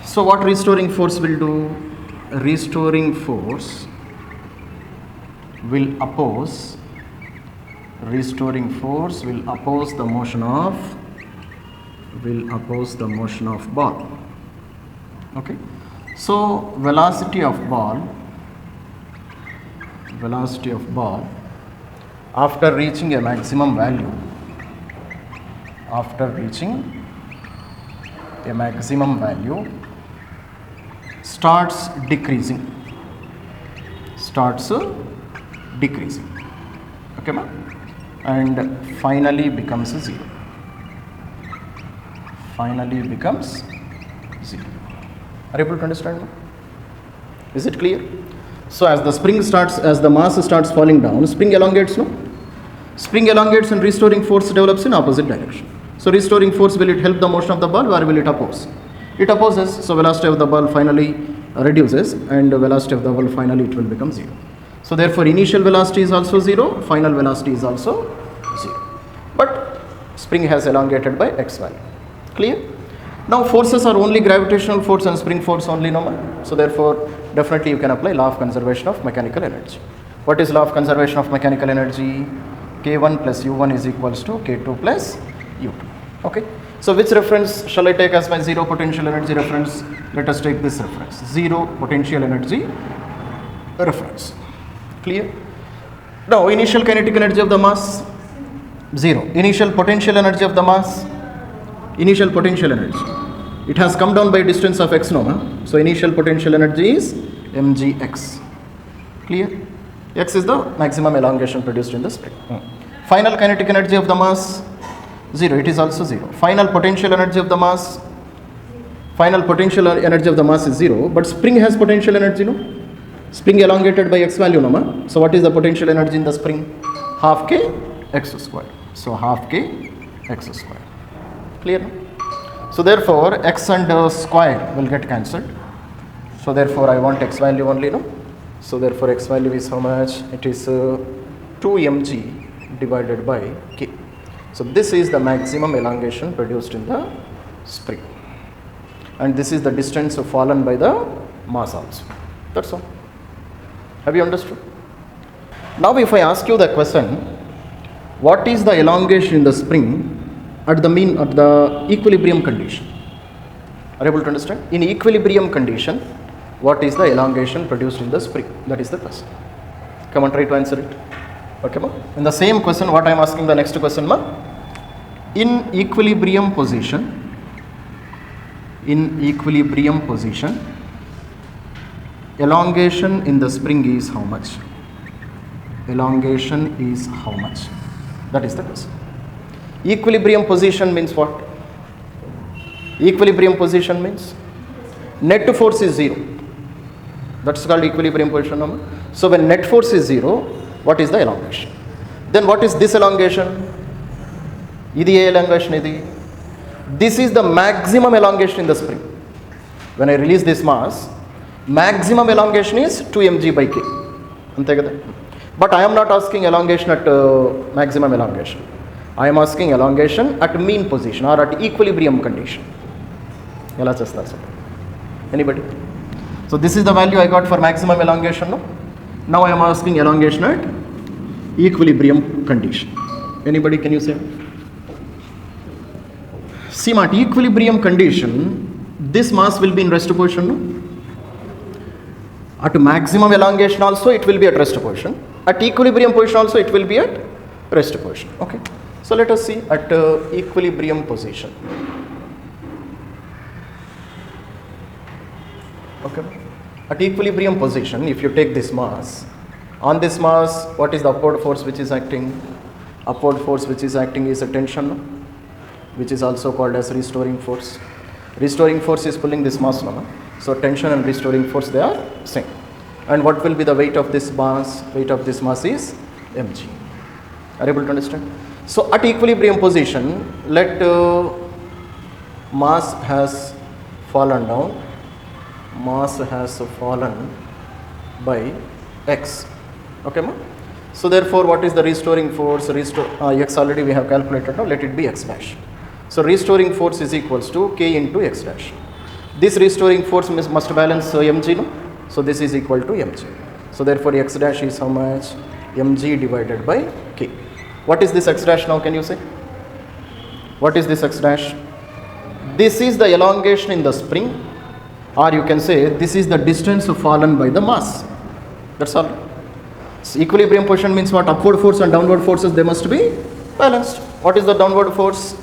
So what restoring force will do? Restoring force will oppose the motion of ball. Okay. So velocity of ball after reaching a maximum value, starts decreasing. Okay, and finally becomes 0. Are you able to understand? Is it clear? So as the mass starts falling down, spring elongates, no? Spring elongates and restoring force develops in opposite direction. So restoring force, will it help the motion of the ball, or will it oppose? It opposes, so velocity of the ball finally reduces, and the velocity of the ball finally it will become 0. So therefore initial velocity is also 0, final velocity is also 0. But spring has elongated by x value. Clear? Now forces are only gravitational force and spring force only, no? So therefore definitely you can apply law of conservation of mechanical energy. What is law of conservation of mechanical energy? K1 plus U1 is equals to K2 plus U2. Okay. So which reference shall I take as my zero potential energy reference? Let us take this reference, zero potential energy reference. Clear? Now initial kinetic energy of the mass, 0. Initial potential energy of the mass, it has come down by distance of x, no? So initial potential energy is mgx. Clear? X is the maximum elongation produced in the spring. Final kinetic energy of the mass, 0. It is also 0. Final potential energy of the mass is 0. But spring has potential energy, no? Spring elongated by x value, no? So what is the potential energy in the spring? Half k x square. So half k x square. Clear? No? So therefore x and square will get cancelled. So therefore I want x value only, no? So therefore x value is how much? It is 2 mg divided by k. So this is the maximum elongation produced in the spring, and this is the distance fallen by the mass also. That's all. Have you understood? Now if I ask you the question, what is the elongation in the spring at the equilibrium condition? Are you able to understand? In equilibrium condition, what is the elongation produced in the spring? That is the question. Come on, try to answer it. Okay, ma? In the same question, what I am asking the next question, ma? In equilibrium position, elongation in the spring is how much? Elongation is how much? That is the question. Equilibrium position means what? Equilibrium position means net force is 0. That's called equilibrium position number. So when net force is 0, what is the elongation? Then what is this elongation? Idi e elongation idi. This is the maximum elongation in the spring. When I release this mass, maximum elongation is 2 mg by k. Ante kada? But I am not asking elongation at maximum elongation. I am asking elongation at mean position or at equilibrium condition. Ela chestar sir? Anybody? So this is the value I got for maximum elongation. No? Now I am asking elongation at equilibrium condition. Anybody, can you say? See, at equilibrium condition, this mass will be in rest position. No? At maximum elongation also it will be at rest position. At equilibrium position also it will be at rest position. Okay. So let us see at equilibrium position. Okay. At equilibrium position, if you take this mass, on this mass, what is the upward force which is acting? Upward force which is acting is a tension, which is also called as restoring force. Restoring force is pulling this mass, no? So tension and restoring force, they are same. And what will be the weight of this mass? Weight of this mass is mg. Are you able to understand? So at equilibrium position, let mass has fallen down. Mass has fallen by x. Okay, ma? So therefore, what is the restoring force? X already we have calculated now. Let it be x dash. So restoring force is equals to k into x dash. This restoring force must balance mg, no? So this is equal to mg. So therefore, x dash is how much? Mg divided by k. What is this x dash now? Can you say? What is this x dash? This is the elongation in the spring, or you can say this is the distance fallen by the mass. That's all. So equilibrium position means what? Upward force and downward forces, they must be balanced. What is the downward force?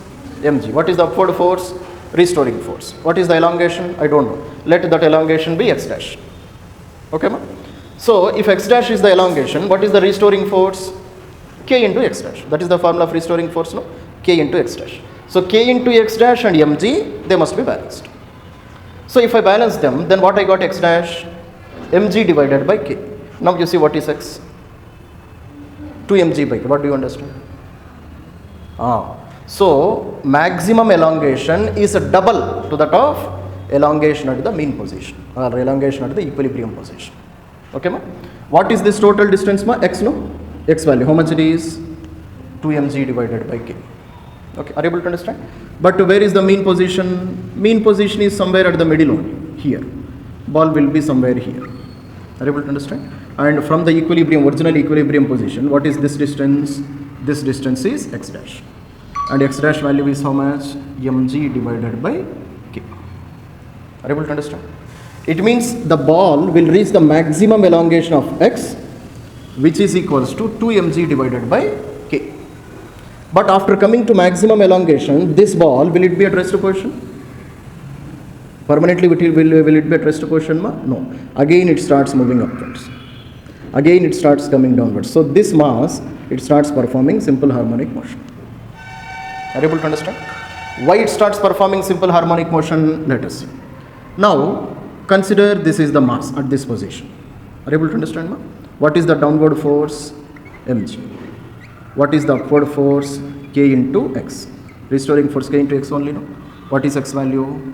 Mg. What is the upward force? Restoring force. What is the elongation? I don't know. Let that elongation be x dash. Okay, ma? So if x dash is the elongation, what is the restoring force? K into x dash. That is the formula of restoring force, no? K into x dash. So k into x dash and mg, they must be balanced. So if I balance them, then what I got? X dash mg divided by k. Now you see what is x? 2 mg by k. What do you understand? So maximum elongation is a double to that of elongation at the mean position or elongation at the equilibrium position. Okay, ma? What is this total distance, ma? X, no? X value. How much it is? 2 mg divided by k. Okay, are you able to understand? But where is the mean position? Mean position is somewhere at the middle only, here. Ball will be somewhere here. Are you able to understand? And from the equilibrium, original equilibrium position, what is this distance? This distance is x dash. And x dash value is how much? Mg divided by k. Are you able to understand? It means the ball will reach the maximum elongation of x, which is equals to 2 mg divided by k. But after coming to maximum elongation, this ball, will it be at rest position? Permanently will it be at rest position, ma? No. Again it starts moving upwards. Again it starts coming downwards. So this mass, it starts performing simple harmonic motion. Are you able to understand? Why it starts performing simple harmonic motion? Let us see. Now consider this is the mass at this position. Are you able to understand, ma? What is the downward force? Mg. What is the upward force? K into x. Restoring force k into x only, no? What is x value?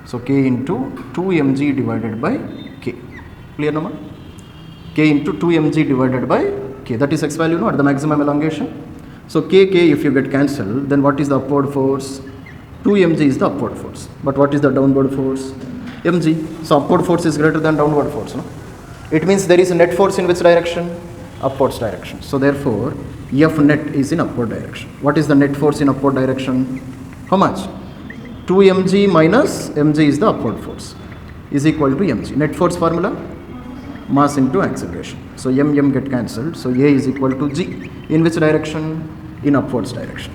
So k into 2 mg divided by k. Clear, no, ma? K into 2 mg divided by k. That is x value, no, at the maximum elongation. So K, if you get cancelled, then what is the upward force? 2 mg is the upward force. But what is the downward force? Mg. So upward force is greater than downward force. No? It means there is a net force in which direction? Upwards direction. So therefore, F net is in upward direction. What is the net force in upward direction? How much? 2 mg minus mg is the upward force is equal to mg. Net force formula? Mass into acceleration. So m get cancelled. So A is equal to g. In which direction? In upwards direction.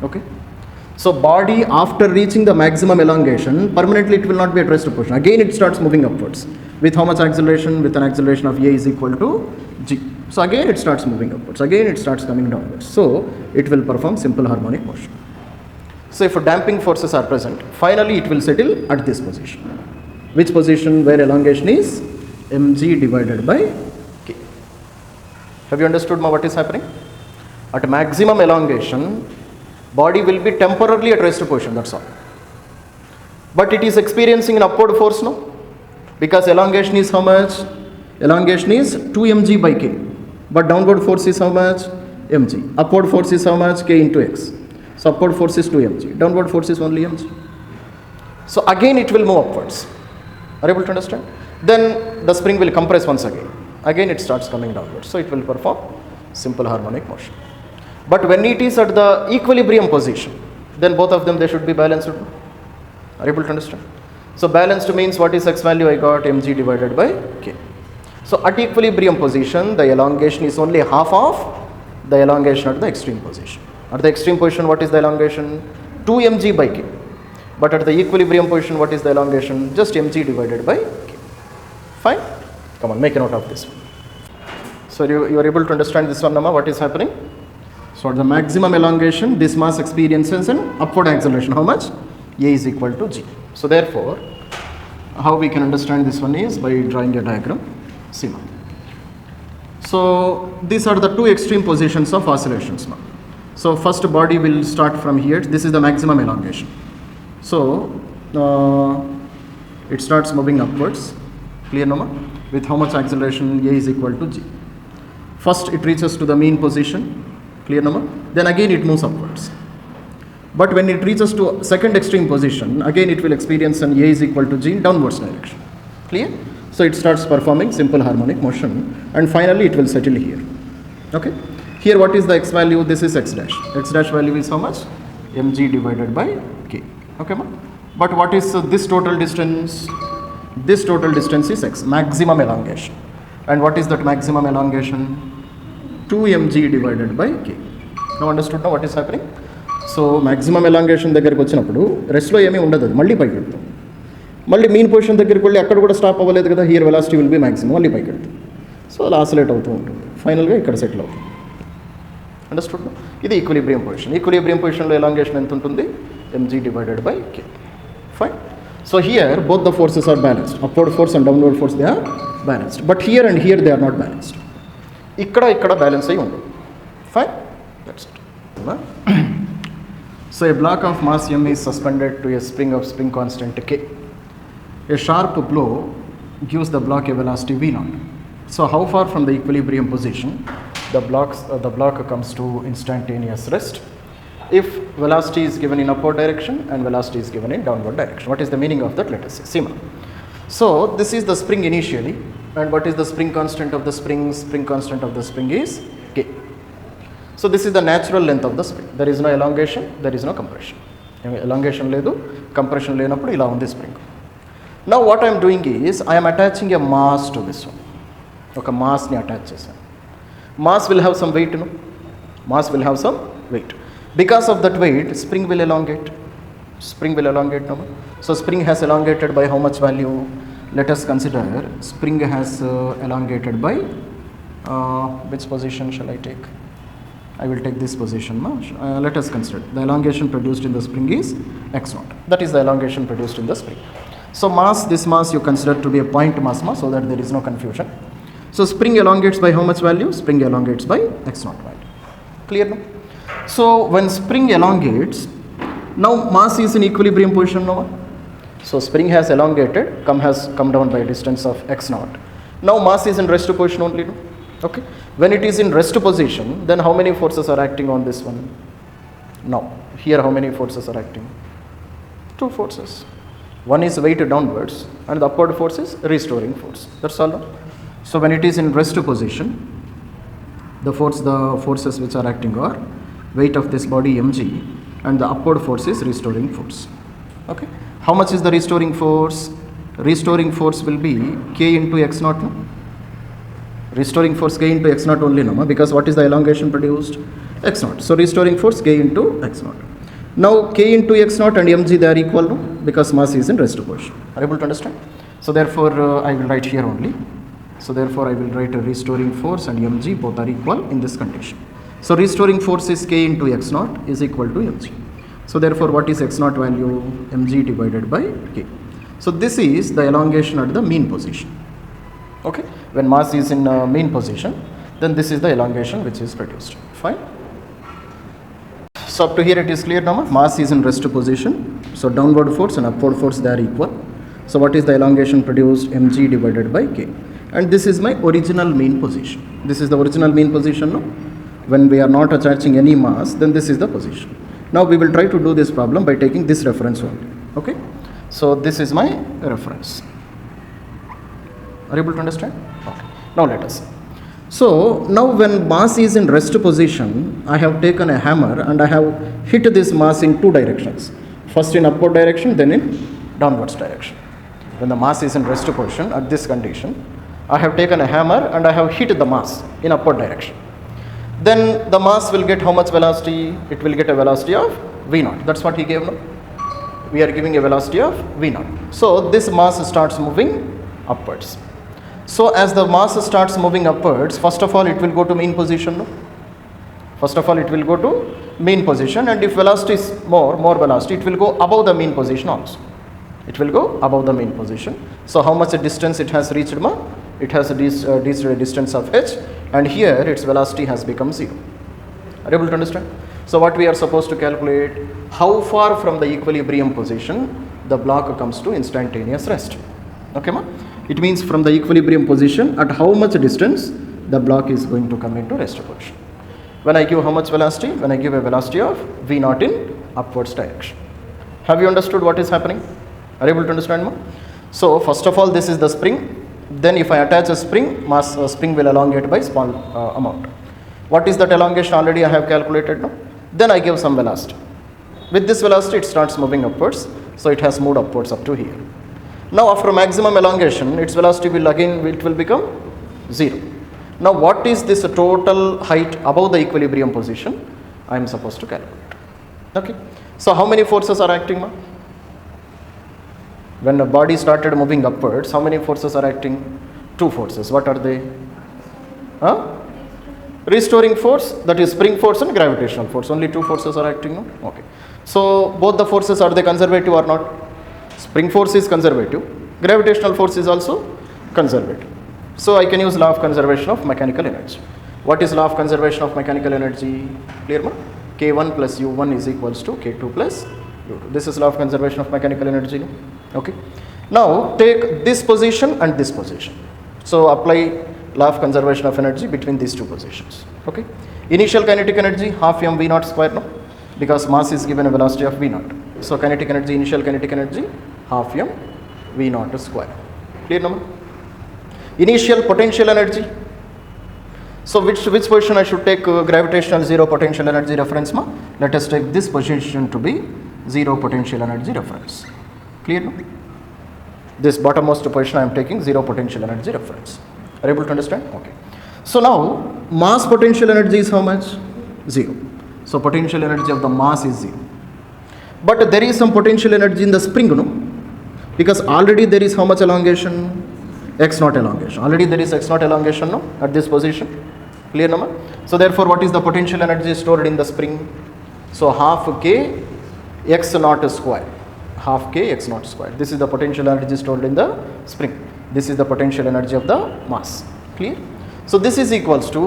Okay. So body after reaching the maximum elongation, permanently it will not be at rest position. Again it starts moving upwards. With how much acceleration? With an acceleration of A is equal to g. So again it starts moving upwards. Again it starts coming downwards. So it will perform simple harmonic motion. So if damping forces are present, finally it will settle at this position. Which position? Where elongation is mg divided by k. Have you understood what is happening? At maximum elongation, body will be temporarily at rest position, that's all. But it is experiencing an upward force, no? Because elongation is how much? Elongation is 2 mg by k. But downward force is how much? Mg. Upward force is how much? K into x. So upward force is 2 mg. Downward force is only mg. So again it will move upwards. Are you able to understand? Then the spring will compress once again. Again it starts coming downwards. So it will perform simple harmonic motion. But when it is at the equilibrium position, then both of them they should be balanced. Are you able to understand? So balanced means what is x value I got? Mg divided by k. So at equilibrium position, the elongation is only half of the elongation at the extreme position. At the extreme position, what is the elongation? 2 mg by k. But at the equilibrium position, what is the elongation? Just mg divided by k. Fine? Come on, make a note of this one. So you are able to understand this one, Nama, what is happening? So at the maximum elongation, this mass experiences an upward acceleration. How much? A is equal to g. So therefore, how we can understand this one is by drawing a diagram. See now. So these are the two extreme positions of oscillations now. So first body will start from here. This is the maximum elongation. So it starts moving upwards. Clear, Nama? With how much acceleration? A is equal to g. First it reaches to the mean position. Clear, Nama? Then again it moves upwards. But when it reaches to second extreme position, again it will experience an A is equal to g in downwards direction. Clear? So it starts performing simple harmonic motion and finally it will settle here. Okay? Here what is the x value? This is x dash. X dash value is how much? Mg divided by k. Okay, ma? But what is this total distance? This total distance is x, maximum elongation. And what is that maximum elongation? 2 mg divided by k. Now understood now what is happening? So maximum elongation దగ్గరికి వచ్చినప్పుడు రెస్ట్లో ఏమీ ఉండదు, అది మళ్ళీ పైకి వెళ్తాం. మళ్ళీ mean position దగ్గరికి వెళ్ళి అక్కడ కూడా స్టాప్ అవ్వలేదు కదా, here velocity will be maximum, మళ్ళీ పైకి వెళ్తాం. సో అలా ఆసిలేట్ అవుతూ ఉంటుంది, ఫైనల్గా ఇక్కడ సెటిల్ అవుతుంది. అండర్స్టూడ్? ఇది ఈక్విలిబ్రియం పొజిషన్. ఈక్విలిబ్రియం పొజిషన్లో ఎలాంగేషన్ ఎంత ఉంటుంది? mg divided by k. Fine. So here both the forces are balanced. Upward force and downward force they are balanced. But here and here they are not balanced. ఇక్కడ balance అయ్యి ఉండదు. Fine, that's it. So a block of mass m is suspended to a spring of spring constant k. A sharp blow gives the block a velocity v0. So how far from the equilibrium position the block comes to instantaneous rest if velocity is given in upward direction and velocity is given in downward direction. What is the meaning of that? Let us see. Sima. So this is the spring initially, and what is the spring constant of the spring? Spring constant of the spring is k. So this is the natural length of the spring. There is no elongation, there is no compression. Elongation ledu, compression lenappudu ila undi spring. Now what I am doing is I am attaching a mass to this one. Oka mass ni attach chesanu. Mass will have some weight, no? Mass will have some weight. Because of that weight, spring will elongate. Spring will elongate, no? So spring has elongated by how much value? Let us consider spring has elongated by which position shall I take? I will take this position. Let us consider the elongation produced in the spring is x0. That is the elongation produced in the spring. So mass, this mass you consider to be a point mass, so that there is no confusion. So spring elongates by how much value? Spring elongates by x0 value. Clear now? So when spring elongates, now mass is in equilibrium position now. So spring has elongated, has come down by a distance of x0. Now mass is in rest position only. No? Okay. When it is in rest position, then how many forces are acting on this one? Now, here how many forces are acting? Two forces. One is weight downwards and the upward force is restoring force. That's all. No? So when it is in rest position, the forces which are acting are weight of this body mg and the upward force is restoring force. Okay. How much is the restoring force? Restoring force will be k into x naught. No? Restoring force k into x naught only, no? Because what is the elongation produced? X naught. So restoring force k into x naught. Now k into x naught and mg they are equal, no? Because mass is in rest position. Are you able to understand? So therefore I will write here only. So therefore I will write a restoring force and mg both are equal in this condition. So restoring force is k into x naught is equal to mg. So therefore what is x naught value? Mg divided by k. So this is the elongation at the mean position. Okay. When mass is in mean position, then this is the elongation which is produced. Fine. So up to here it is clear now. Mass is in rest position. So downward force and upward force they are equal. So what is the elongation produced? Mg divided by k. And this is my original mean position. This is the original mean position. No? When we are not attaching any mass, then this is the position. Now we will try to do this problem by taking this reference only. Okay. So this is my reference. Are you able to understand? Okay. Now let us see. So now when mass is in rest position, I have taken a hammer and I have hit this mass in two directions. First in upward direction, then in downwards direction. When the mass is in rest position at this condition, I have taken a hammer and I have hit the mass in upward direction. Then the mass will get how much velocity? It will get a velocity of v0. That's what he gave now. We are giving a velocity of v0. So this mass starts moving upwards. So as the mass starts moving upwards, first of all it will go to mean position. No? First of all it will go to mean position, and if velocity is more velocity, it will go above the mean position also. It will go above the mean position. So how much a distance it has reached? It has reached a distance of h, and here its velocity has become 0. Are you able to understand? So what we are supposed to calculate, how far from the equilibrium position the block comes to instantaneous rest. Okay, ma? It means from the equilibrium position at how much distance the block is going to come into rest position. When I give how much velocity? When I give a velocity of v0 in upwards direction. Have you understood what is happening? Are you able to understand, ma? So first of all this is the spring. Then if I attach a spring, spring will elongate by small amount. What is that elongation? Already I have calculated now. Then I give some velocity. With this velocity it starts moving upwards. So it has moved upwards up to here. Now after maximum elongation, its velocity will become 0. Now what is this total height above the equilibrium position? I am supposed to calculate. Okay. So how many forces are acting, ma? When the body started moving upwards, how many forces are acting? Two forces. What are they? Restoring force, that is spring force and gravitational force. Only two forces are acting, no? Okay. So both the forces, are they conservative or not? Spring force is conservative. Gravitational force is also conservative. So I can use law of conservation of mechanical energy. What is law of conservation of mechanical energy? Clear, ma? K1 plus U1 is equals to K2 plus U2. This is law of conservation of mechanical energy. No? Okay. Now take this position and this position. So apply law of conservation of energy between these two positions. Okay. Initial kinetic energy half mv0 square, no? Because mass is given a velocity of v0. So kinetic energy, initial kinetic energy half mv0 square. Clear, no? Initial potential energy. So which position I should take gravitational zero potential energy reference, ma? Let us take this position to be zero potential energy reference. Clear, no? This bottommost position I am taking zero potential energy reference. Are you able to understand? Okay. So now mass potential energy is how much? 0. So potential energy of the mass is 0. But there is some potential energy in the spring, no? Because already there is how much elongation? x0 elongation. Already there is x0 elongation, no? At this position. Clear, no? So therefore what is the potential energy stored in the spring? So half k x0 square. Half k x0 square. This is the potential energy stored in the spring. This is the potential energy of the mass. Clear? So this is equals to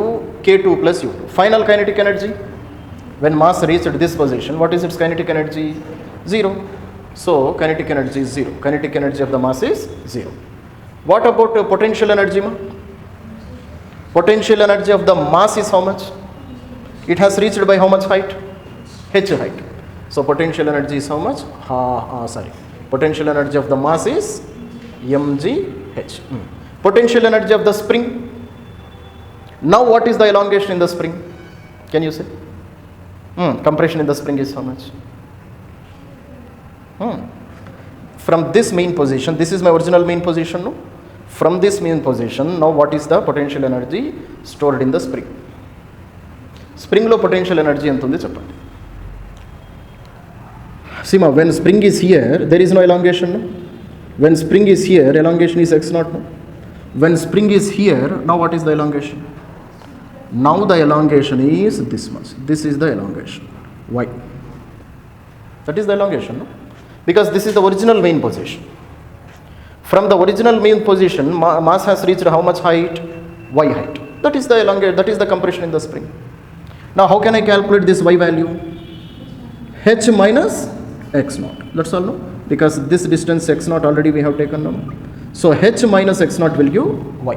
K2 plus U2. Final kinetic energy. When mass reached this position, what is its kinetic energy? 0. So kinetic energy is 0. Kinetic energy of the mass is 0. What about potential energy, ma? Potential energy of the mass is how much? It has reached by how much height? H height. So potential energy is how much? Potential energy of the mass is mgh. Potential energy of the spring. Now what is the elongation in the spring? Can you say? Compression in the spring is how much? From this main position, this is my original main position, no? From this main position, now what is the potential energy stored in the spring? Spring lo potential energy ఎంత ఉంది చెప్పండి. See ma, when spring is here, there is no elongation, no? When spring is here, elongation is x naught, no? When spring is here, now what is the elongation? Now the elongation is this much. This is the elongation. Y. That is the elongation, no? Because this is the original main position. From the original main position, mass has reached how much height? Y height. That is the elongation, that is the compression in the spring. Now how can I calculate this y value? H minus x naught. That's all, no? Because this distance x naught already we have taken, no? So H minus x naught will give y.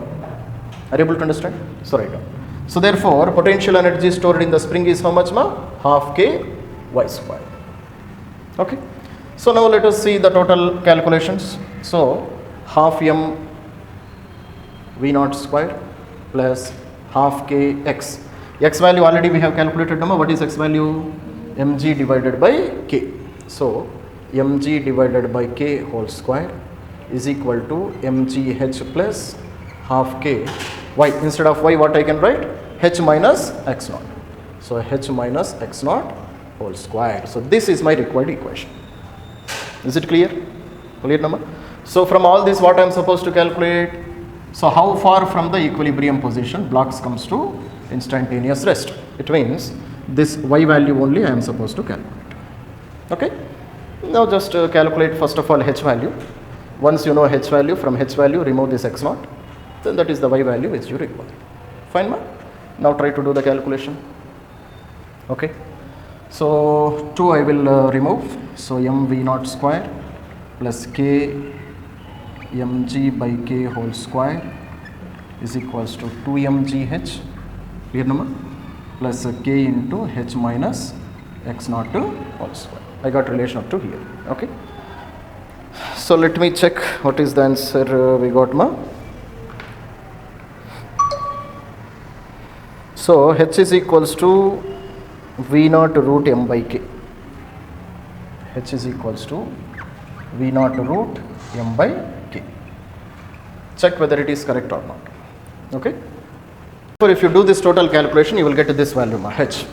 Are you able to understand? So write down. So therefore, potential energy stored in the spring is how much, ma? Half k y square. Okay. So now let us see the total calculations. So half m v naught square plus half k x. X value already we have calculated, no? What is x value? Mg divided by k. So mg divided by k whole square is equal to mgh plus half k y. Instead of y, what I can write? H minus x naught. So h minus x naught whole square. So this is my required equation. Is it clear? Clear number? So from all this, what I am supposed to calculate? So how far from the equilibrium position blocks comes to instantaneous rest? It means this y value only I am supposed to calculate. Okay? Now just calculate first of all h value. Once you know h value, from h value remove this x naught, then that is the y value which you require. Fine, ma? Now try to do the calculation. Okay? So 2 I will remove. So mv naught square plus k mg by k whole square is equals to 2mgh, clear number, plus k into h minus x naught whole square. I got relation up to here. Okay. So let me check what is the answer we got, ma. So h is equals to v naught root m by k. H is equals to v naught root m by k. Check whether it is correct or not. Okay. So if you do this total calculation, you will get this value, h.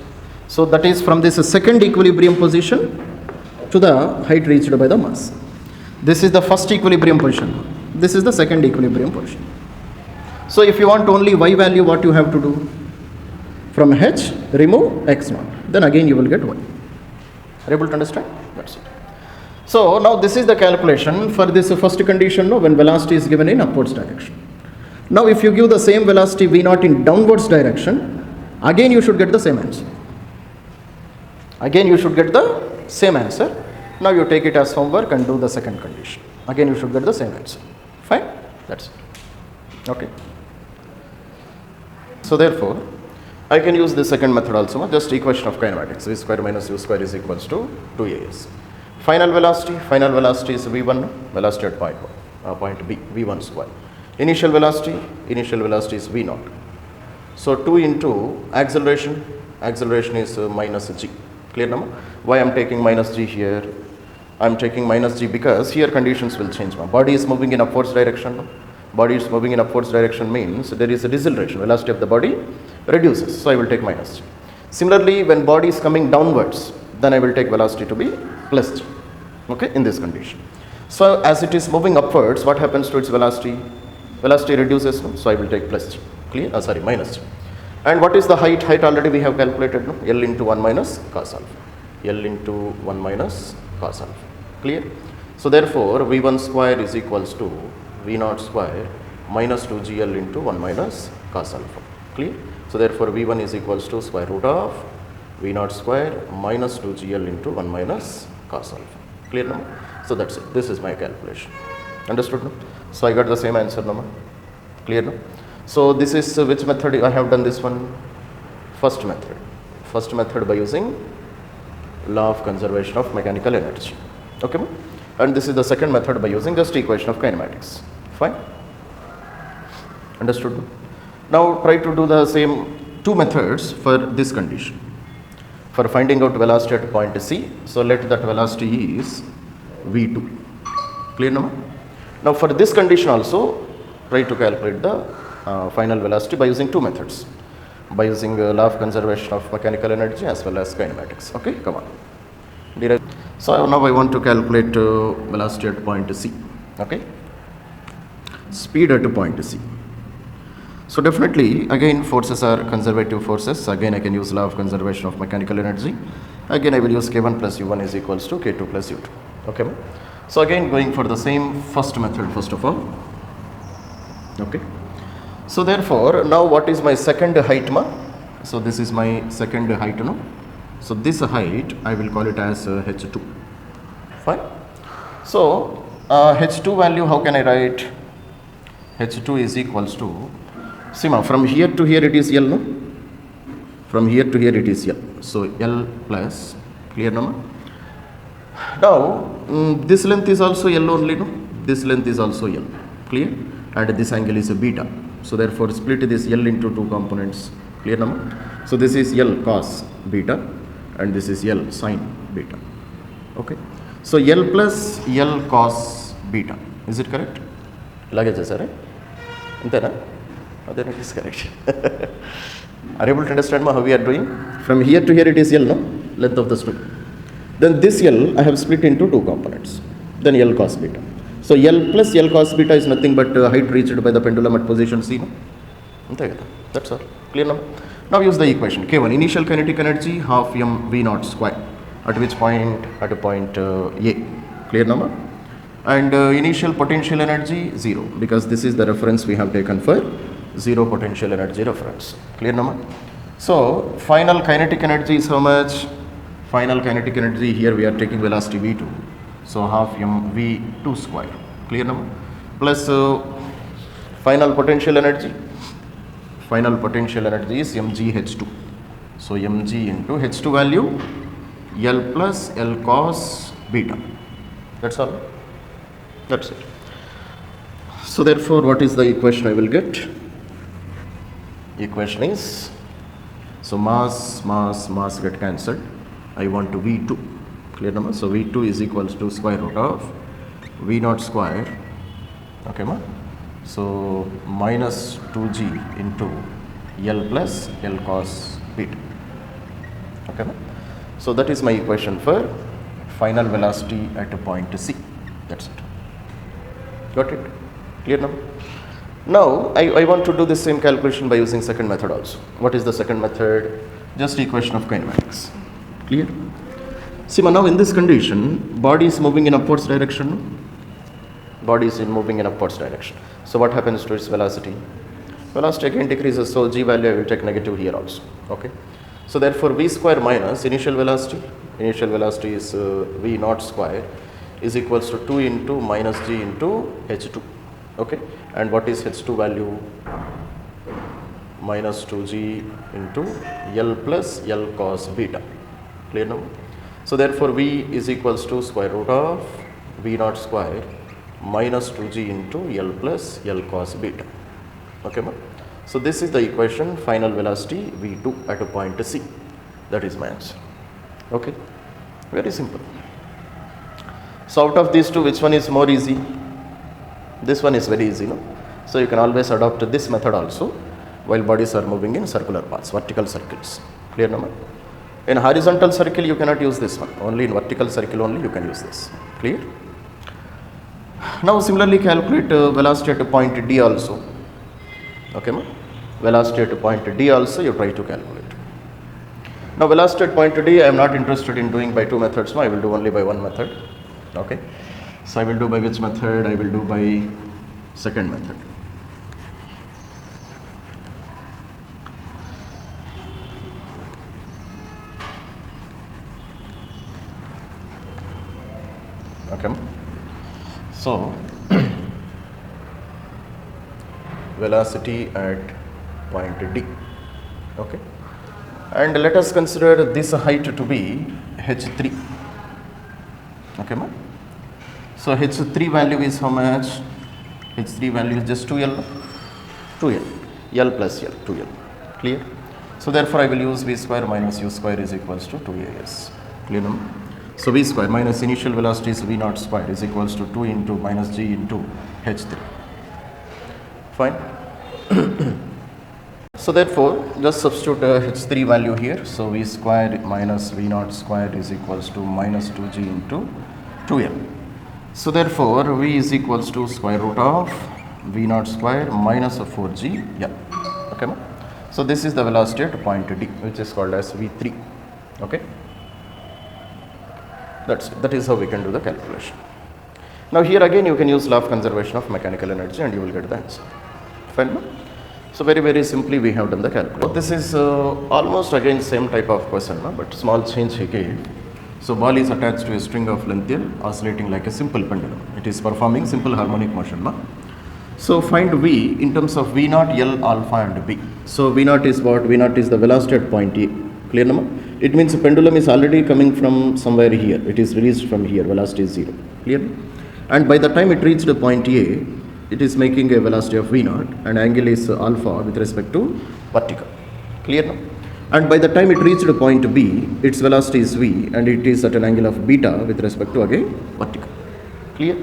So that is from this second equilibrium position to the height reached by the mass. This is the first equilibrium position. This is the second equilibrium position. So if you want only y value, what you have to do? From h, remove x naught. Then again you will get y. Are you able to understand? That's it. So now this is the calculation for this first condition, no, when velocity is given in upwards direction. Now if you give the same velocity v naught in downwards direction, again you should get the same answer. Again you should get the same answer. Now you take it as homework and do the second condition. Again you should get the same answer. Fine? That's it. Okay. So therefore, I can use the second method also, just equation of kinematics. V square minus u square is equals to 2as. Final velocity is v1, velocity at point B, v1 square. Initial velocity is v naught. So 2 into acceleration is minus g. Clear number? Why I am taking minus g here? I am taking minus g because here conditions will change. My body is moving in upwards direction. No? Body is moving in upwards direction means there is a deceleration. Velocity of the body reduces. So I will take minus g. Similarly, when body is coming downwards, then I will take velocity to be plus g. Okay, in this condition. So as it is moving upwards, what happens to its velocity? Velocity reduces, no? So I will take plus g. Clear? Minus g. And what is the height? Height already we have calculated, no? L into 1 minus cos alpha. L into 1 minus cos alpha. Clear? So therefore, v1 square is equals to v naught square minus 2gl into 1 minus cos alpha. Clear? So therefore, v1 is equals to square root of v naught square minus 2gl into 1 minus cos alpha. Clear now? So that's it. This is my calculation. Understood now? So I got the same answer now. Clear now? So this is which method I have done this one? First method. First method by using law of conservation of mechanical energy. Okay, and this is the second method by using just equation of kinematics. Fine. Understood? Now try to do the same two methods for this condition. For finding out velocity at point C, so let that velocity is v2. Clear now? Now for this condition also, try to calculate the final velocity by using two methods. By using law of conservation of mechanical energy as well as kinematics. Okay, come on. So now I want to calculate velocity at point C. Okay, speed at point C. So definitely again forces are conservative forces. Again I can use law of conservation of mechanical energy. Again I will use K1 plus U1 is equals to K2 plus U2. Okay. So again going for the same first method first of all. Okay. So therefore now what is my second height ma? So this is my second height no? So this height I will call it as h2. Fine. So h2 value how can I write? h2 is equals to, see ma, from here to here it is L no? From here to here it is L. So L plus, clear no ma? Now this length is also L only no? This length is also L, clear? And this angle is a beta. So therefore split this L into two components, clear no ma? So this is L cos beta and this is L sin beta. Okay. So L plus L cos beta. Is it correct? Lagage sir? Intena? Then it is correct. Are you able to understand how we are doing? From here to here it is L, no? Length of the string. Then this L I have split into two components. Then L cos beta. So L plus L cos beta is nothing but height reached by the pendulum at position C. No? That's all. Clear now? Now use the equation K1 initial kinetic energy half m v naught square at which point? At a point A. Clear number? And initial potential energy 0 because this is the reference we have taken for 0 potential energy reference. Clear number? So final kinetic energy is how much? Final kinetic energy here we are taking velocity v2. So half m v2 square. Clear number? Plus final potential energy. Final potential energy is mgh2. So mg into h2 value L plus L cos beta. That's all. That's it. So therefore what is the equation I will get? Equation is, so mass get cancelled. I want to v2. Clear number? So v2 is equals to square root of v naught square. Okay ma? So minus 2g into L plus L cos beta. Okay ma? So that is my equation for final velocity at a point C. That's it. Got it? Clear now? Now I want to do the same calculation by using second method also. What is the second method? Just equation of kinematics. Clear? See now in this condition body is moving in upwards direction. Body is moving in upwards direction. So what happens to its velocity? Velocity again decreases, so g value I will take negative here also. Okay. So therefore v square minus initial velocity is v naught square is equals to 2 into minus g into h2. Okay. And what is h2 value? Minus 2g into L plus L cos beta. Clear now? So therefore v is equals to square root of v naught square minus 2g into L plus L cos beta. Okay ma? So this is the equation final velocity v2 at a point C. That is my answer. Okay, very simple. So out of these two which one is more easy? This one is very easy, no? So you can always adopt this method also while bodies are moving in circular paths, vertical circles. Clear number? In horizontal circle you cannot use this one, only in vertical circle only you can use this. Clear? Now similarly calculate velocity at a point D also. Okay ma? Velocity at point D also you try to calculate. Now velocity at point D I am not interested in doing by two methods, no, I will do only by one method. Okay. So I will do by which method? I will do by second method. Okay. So velocity at point D. Okay, and let us consider this height to be h3. Okay, ma? So h3 value is how much? h3 value is just 2l, 2l, l plus l, 2l. Clear? So therefore I will use v square minus u square is equals to 2as. Clear? No? So v square minus initial velocity is v naught square is equals to 2 into minus g into h3. Fine. So therefore just substitute h3 value here. So v square minus v naught square is equals to minus 2g into 2l. So therefore v is equals to square root of v naught square minus 4g l. Okay, ma? So this is the velocity at point D, which is called as v3. Okay, that is how we can do the calculation. Now here again you can use law of conservation of mechanical energy and you will get the answer. Fine, ma? So very simply we have done the calculation. This is almost again same type of question, ma? But small change here. So ball is attached to a string of length L oscillating like a simple pendulum. It is performing simple harmonic motion, ma? So find V in terms of V naught, L, alpha and B. So V naught is what? V naught is the velocity at point A. Clear, no? It means the pendulum is already coming from somewhere here. It is released from here. Velocity is 0. Clear? And by the time it reached the point A, it is making a velocity of V naught and angle is alpha with respect to vertical. Clear, no? And by the time it reached point B, its velocity is V and it is at an angle of beta with respect to again vertical. Clear?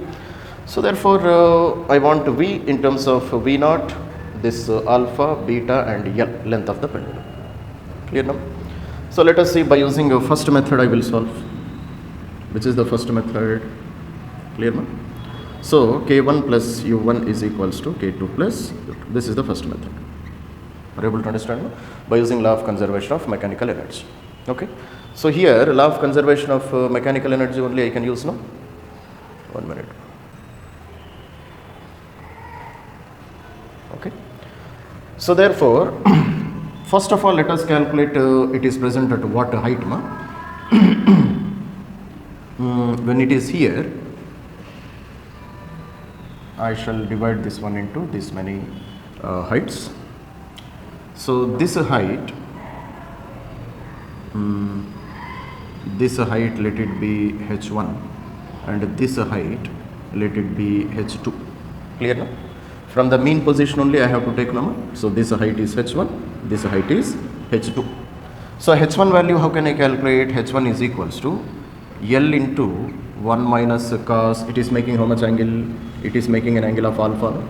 So therefore I want V in terms of V naught, this alpha, beta and L, length of the pendulum. Clear now? So let us see, by using a first method I will solve. Which is the first method? Clear now? So K1 plus U1 is equals to K2 plus U2. This is the first method. Are you able to understand now? By using law of conservation of mechanical energy. Okay. So here law of conservation of mechanical energy only I can use now. 1 minute. Okay. So therefore, first of all, let us calculate it is present at what height, ma? When it is here, I shall divide this one into this many heights. So this height, let it be h1 and this height let it be h2. Clear now? From the mean position only I have to take number. So this height is h1, this height is h2. So h1 value how can I calculate? h1 is equals to L into 1 minus cos. It is making how much angle? It is making an angle of alpha.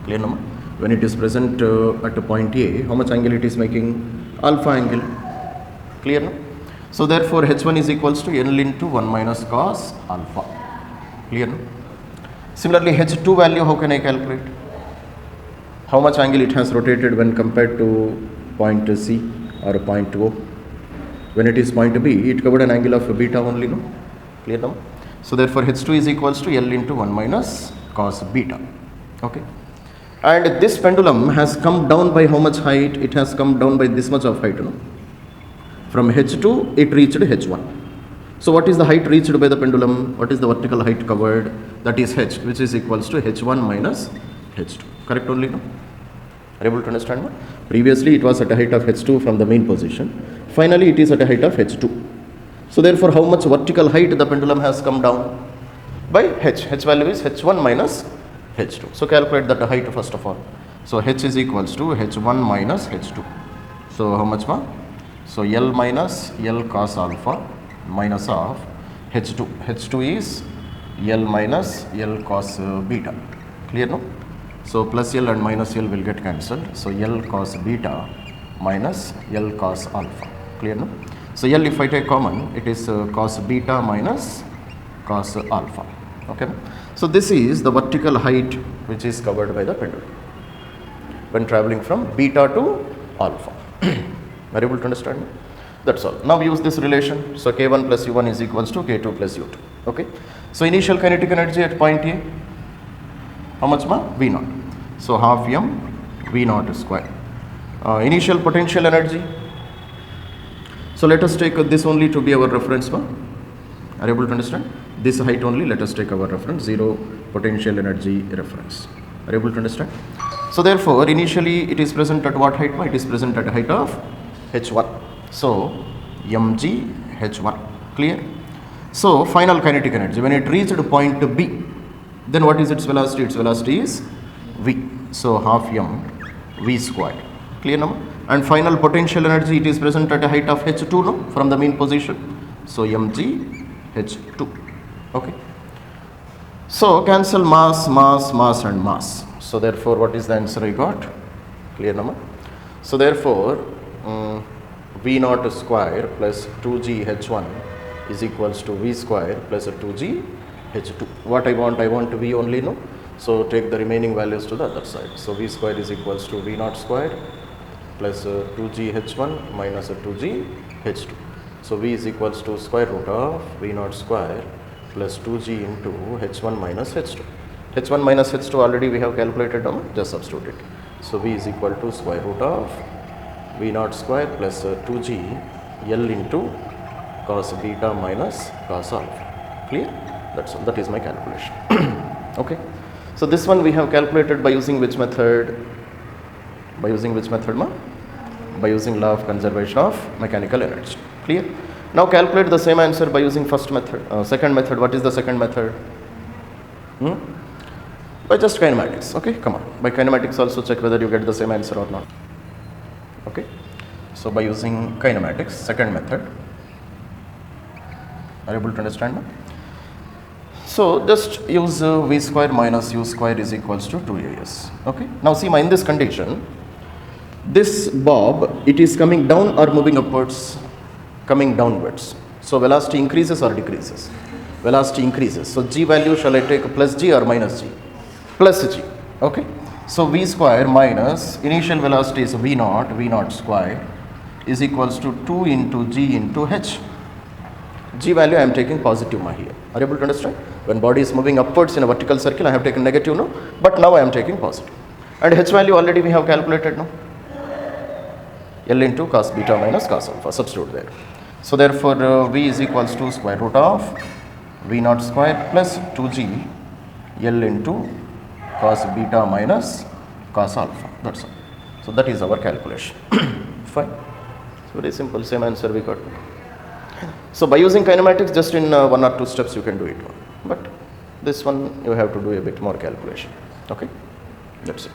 Clear number? When it is present at a point A, how much angle it is making? Alpha angle. Clear now? So therefore h1 is equals to L into 1 minus cos alpha. Clear now? Similarly h2 value how can I calculate? How much angle it has rotated when compared to point C or point O. When it is point B, it covered an angle of beta only, no? Clear now? So therefore h2 is equals to L into 1 minus cos beta. Okay. And this pendulum has come down by how much height? It has come down by this much of height, no? From h2 it reached h1. So what is the height reached by the pendulum? What is the vertical height covered? That is h, which is equals to h1 minus h2. Correct only, no? Are you able to understand what? Previously it was at a height of h2 from the main position. Finally it is at a height of h2. So therefore how much vertical height the pendulum has come down? By h. H value is h1 minus h2. So calculate that height first of all. So h is equals to h1 minus h2. So how much more? So L minus L cos alpha minus of h2. h2 is L minus L cos beta. Clear, no? So plus L and minus L will get cancelled. So L cos beta minus L cos alpha. Clear, no? So L if I take common, it is cos beta minus cos alpha. Okay. So this is the vertical height which is covered by the pendulum when traveling from beta to alpha. Are you able to understand? That's all. Now we use this relation. So K1 plus U1 is equals to K2 plus U2. Okay. So initial kinetic energy at point A, how much ma? V naught. So half m V naught square. Initial potential energy. So let us take this only to be our reference ma. Are you able to understand? This height only let us take our reference, 0 potential energy reference. Are you able to understand? So therefore, initially it is present at what height? It is present at a height of h1. So mg h1. Clear? So final kinetic energy, when it reached point B, then what is its velocity? Its velocity is v. So half m v squared. Clear now? And final potential energy, it is present at a height of h2 no? From the mean position. So mg h2. Okay. So cancel mass, mass, mass and mass. So therefore, what is the answer I got? Clear number? So therefore, v naught square plus 2g h1 is equals to v square plus 2g h2. What I want v only, no? So take the remaining values to the other side. So v square is equals to v naught square plus 2g h1 minus 2g h2. So v is equals to square root of v naught square plus 2g into h1 minus h2. h1 minus h2 already we have calculated, just substitute it. So v is equal to square root of v naught square plus 2g l into cos beta minus cos alpha. Clear? That's all. That is my calculation. Okay. So this one we have calculated by using which method? By using which method, ma? By using law of conservation of mechanical energy. Clear? Now calculate the same answer by using first method. Second method, what is the second method? By just kinematics. Okay, come on. By kinematics also check whether you get the same answer or not. Okay. So by using kinematics, second method. Are you able to understand now? So just use v square minus u square is equals to 2as. Okay. Now see, in this condition, this bob, it is coming down or moving upwards? Coming downwards. So velocity increases or decreases? Velocity increases. So g value shall I take plus g or minus g? Plus g. Okay. So v square minus initial velocity is v naught square is equals to 2 into g into h. G value I am taking positive here. Are you able to understand? When body is moving upwards in a vertical circle, I have taken negative, no? But now I am taking positive. And h value already we have calculated, no? L into cos beta minus cos alpha. Substitute there. So therefore, v is equals to square root of v naught square plus 2g L into cos beta minus cos alpha. That's all. So that is our calculation. Fine. So very simple. Same answer we got. So by using kinematics, just in 1 or 2 steps you can do it. But this one you have to do a bit more calculation. Okay. That's it.